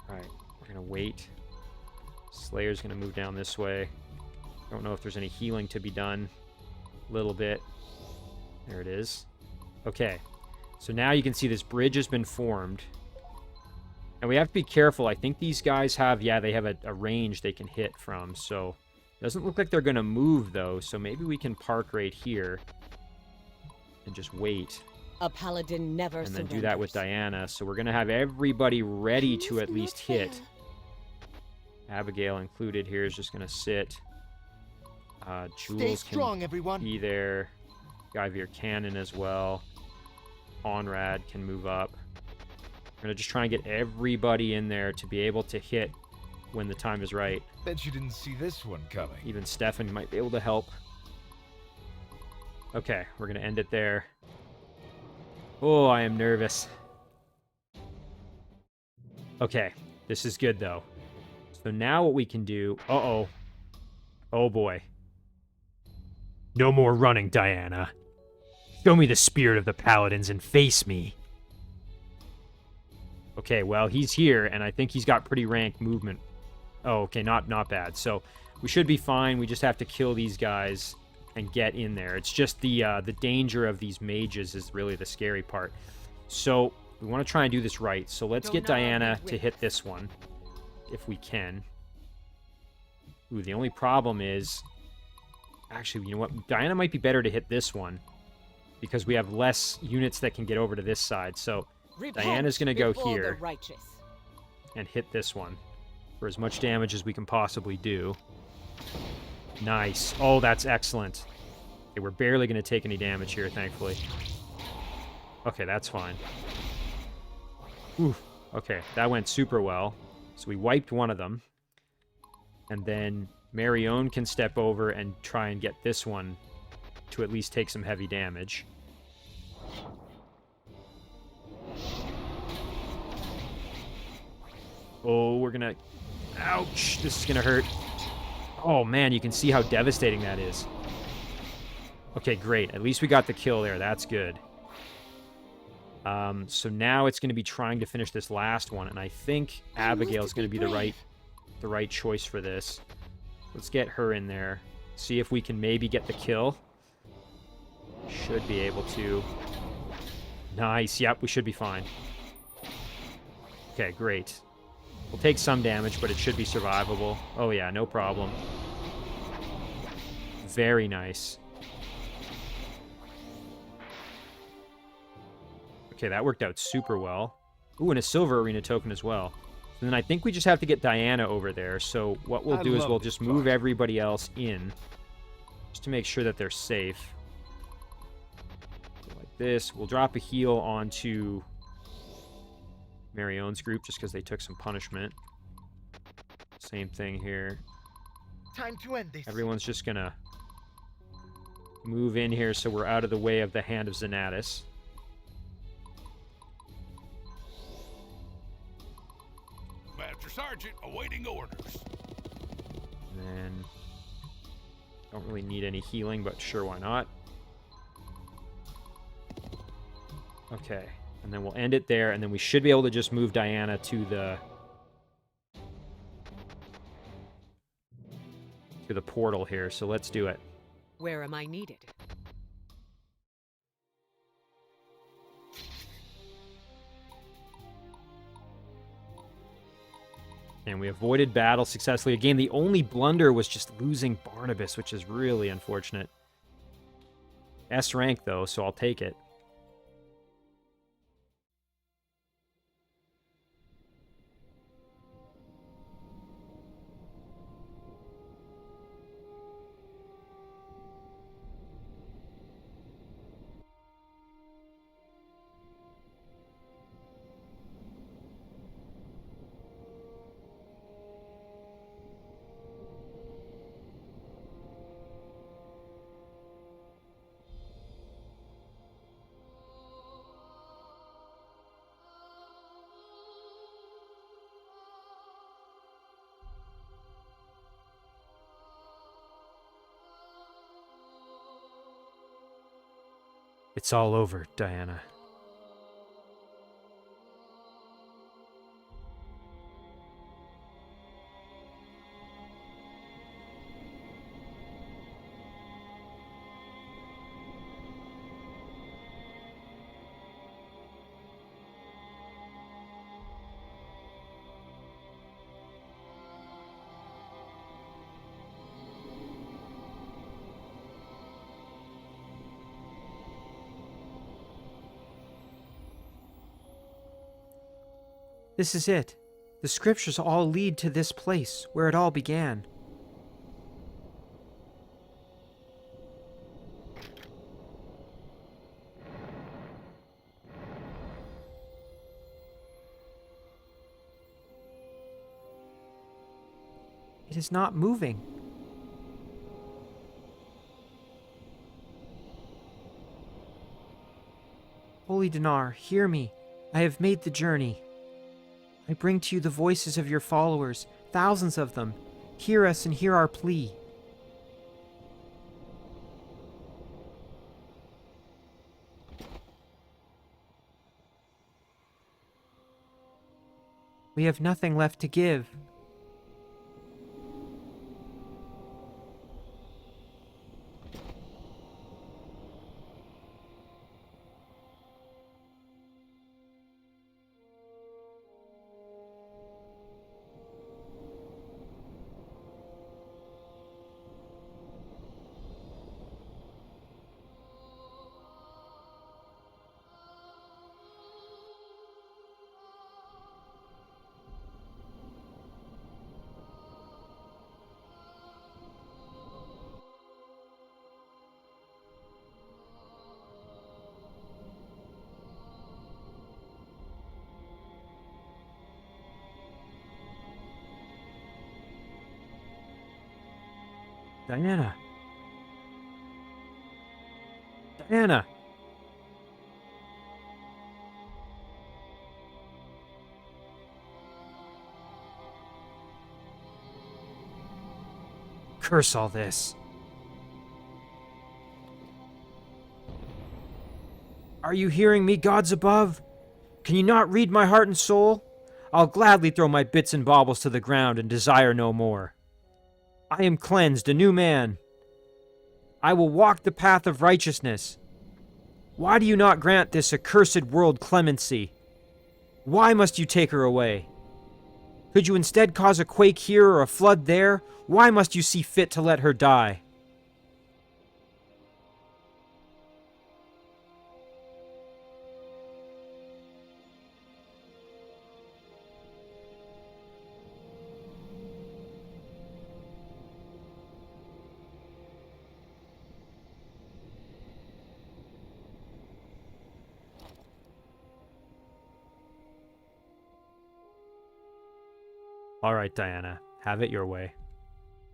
All right, we're going to wait. Slayer's going to move down this way. Don't know if there's any healing to be done. A little bit. There it is. Okay, so now you can see this bridge has been formed. And we have to be careful. I think these guys have, yeah, they have a range they can hit from. So it doesn't look like they're going to move, though. So maybe we can park right here and just wait. A paladin never And then surrenders. do that with Diana. So we're going to have everybody ready to at Not least fair. hit. Abigail included here is just going to sit. Stay Jules strong, can everyone. be there. Guyveer Cannon as well. Conrad can move up. We're going to just try and get everybody in there to be able to hit when the time is right. Bet you didn't see this one coming. Even Stefan might be able to help. Okay, we're going to end it there. Oh, I am nervous. Okay, this is good, though. So now what we can do... Uh-oh. Oh, boy. No more running, Diana. Show me the spirit of the Paladins and face me. Okay, well, he's here, and I think he's got pretty rank movement. Oh, okay, not bad. So we should be fine. We just have to kill these guys and get in there. It's just the danger of these mages is really the scary part. So we want to try and do this right. So let's get Diana to hit this one, if we can. Ooh, the only problem is... Actually, you know what? Diana might be better to hit this one, because we have less units that can get over to this side. So Diana's going to go here and hit this one for as much damage as we can possibly do. Nice. Oh, that's excellent. Okay, we're barely going to take any damage here, thankfully. Okay, that's fine. Ooh, okay, that went super well. So we wiped one of them. And then Marion can step over and try and get this one to at least take some heavy damage. Oh, we're gonna... Ouch! This is gonna hurt. Oh, man, you can see how devastating that is. Okay, great. At least we got the kill there. That's good. So now it's going to be trying to finish this last one, and I think Abigail's going to be the right choice for this. Let's get her in there. See if we can maybe get the kill. Should be able to. Nice. Yep, we should be fine. Okay, great. We'll take some damage, but it should be survivable. Oh yeah, no problem. Very nice. Okay, that worked out super well. Ooh, and a silver arena token as well. And then I think we just have to get Diana over there. So what we'll do is we'll just move everybody else in, just to make sure that they're safe. So like this. We'll drop a heal onto Marion's group just because they took some punishment. Same thing here. Time to end this. Everyone's just gonna move in here so we're out of the way of the hand of Xanatus. Master Sergeant awaiting orders. And then don't really need any healing, but sure, why not? Okay, and then we'll end it there, and then we should be able to just move Diana to the portal here. So let's do it. Where am I needed? And we avoided battle successfully. Again, the only blunder was just losing Barnabas, which is really unfortunate. S rank, though, so I'll take it. It's all over, Diana. This is it. The scriptures all lead to this place, where it all began. It is not moving. Holy Dinar, hear me. I have made the journey. I bring to you the voices of your followers, thousands of them. Hear us and hear our plea. We have nothing left to give. Diana. Diana. Curse all this. Are you hearing me, gods above? Can you not read my heart and soul? I'll gladly throw my bits and baubles to the ground and desire no more. I am cleansed, a new man. I will walk the path of righteousness. Why do you not grant this accursed world clemency? Why must you take her away? Could you instead cause a quake here or a flood there? Why must you see fit to let her die? All right, Diana, have it your way.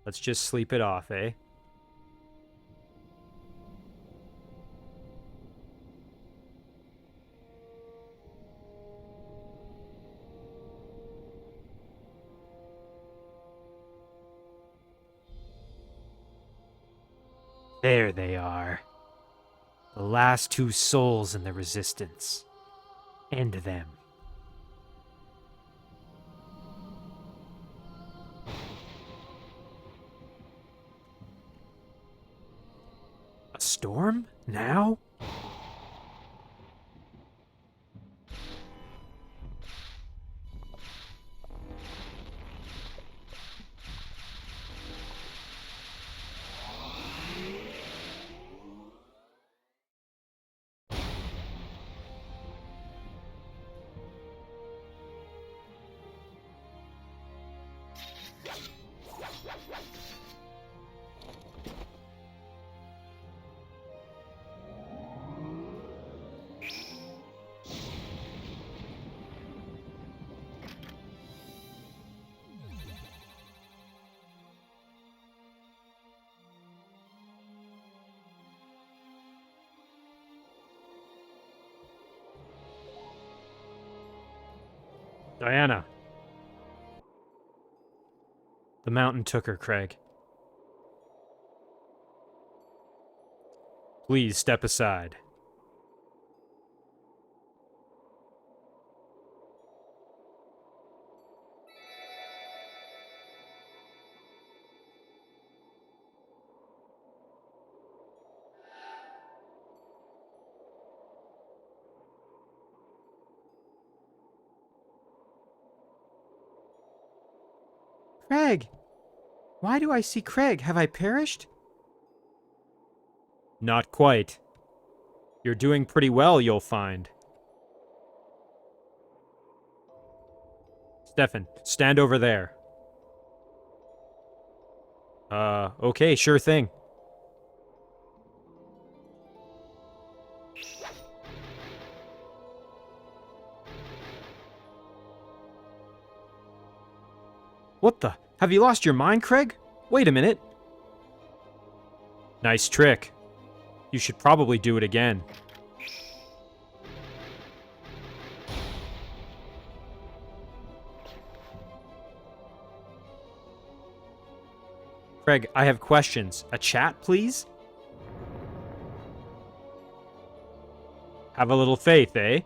Let's just sleep it off, eh? There they are. The last two souls in the Resistance. End them. A storm? Now? Diana. The mountain took her, Craig. Please step aside. Craig! Why do I see Craig? Have I perished? Not quite. You're doing pretty well, you'll find. Stefan, stand over there. Okay, sure thing. What the? Have you lost your mind, Craig? Wait a minute. Nice trick. You should probably do it again. Craig, I have questions. A chat, please? Have a little faith, eh?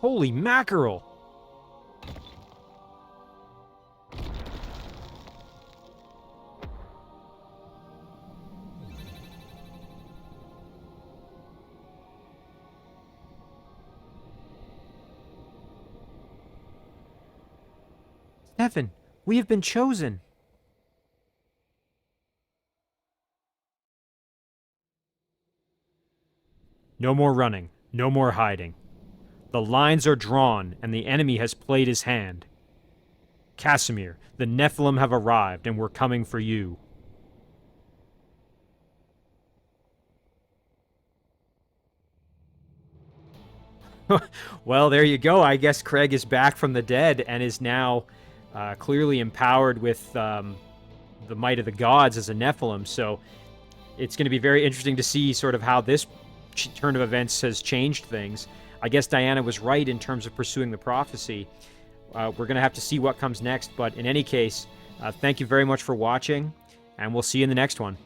Holy mackerel! Stefan, we have been chosen. No more running. No more hiding. The lines are drawn, and the enemy has played his hand. Casimir, the Nephilim have arrived, and we're coming for you. Well, there you go. I guess Craig is back from the dead and is now clearly empowered with the might of the gods as a Nephilim. So it's going to be very interesting to see sort of how this turn of events has changed things. I guess Diana was right in terms of pursuing the prophecy. We're going to have to see what comes next. But in any case, thank you very much for watching, and we'll see you in the next one.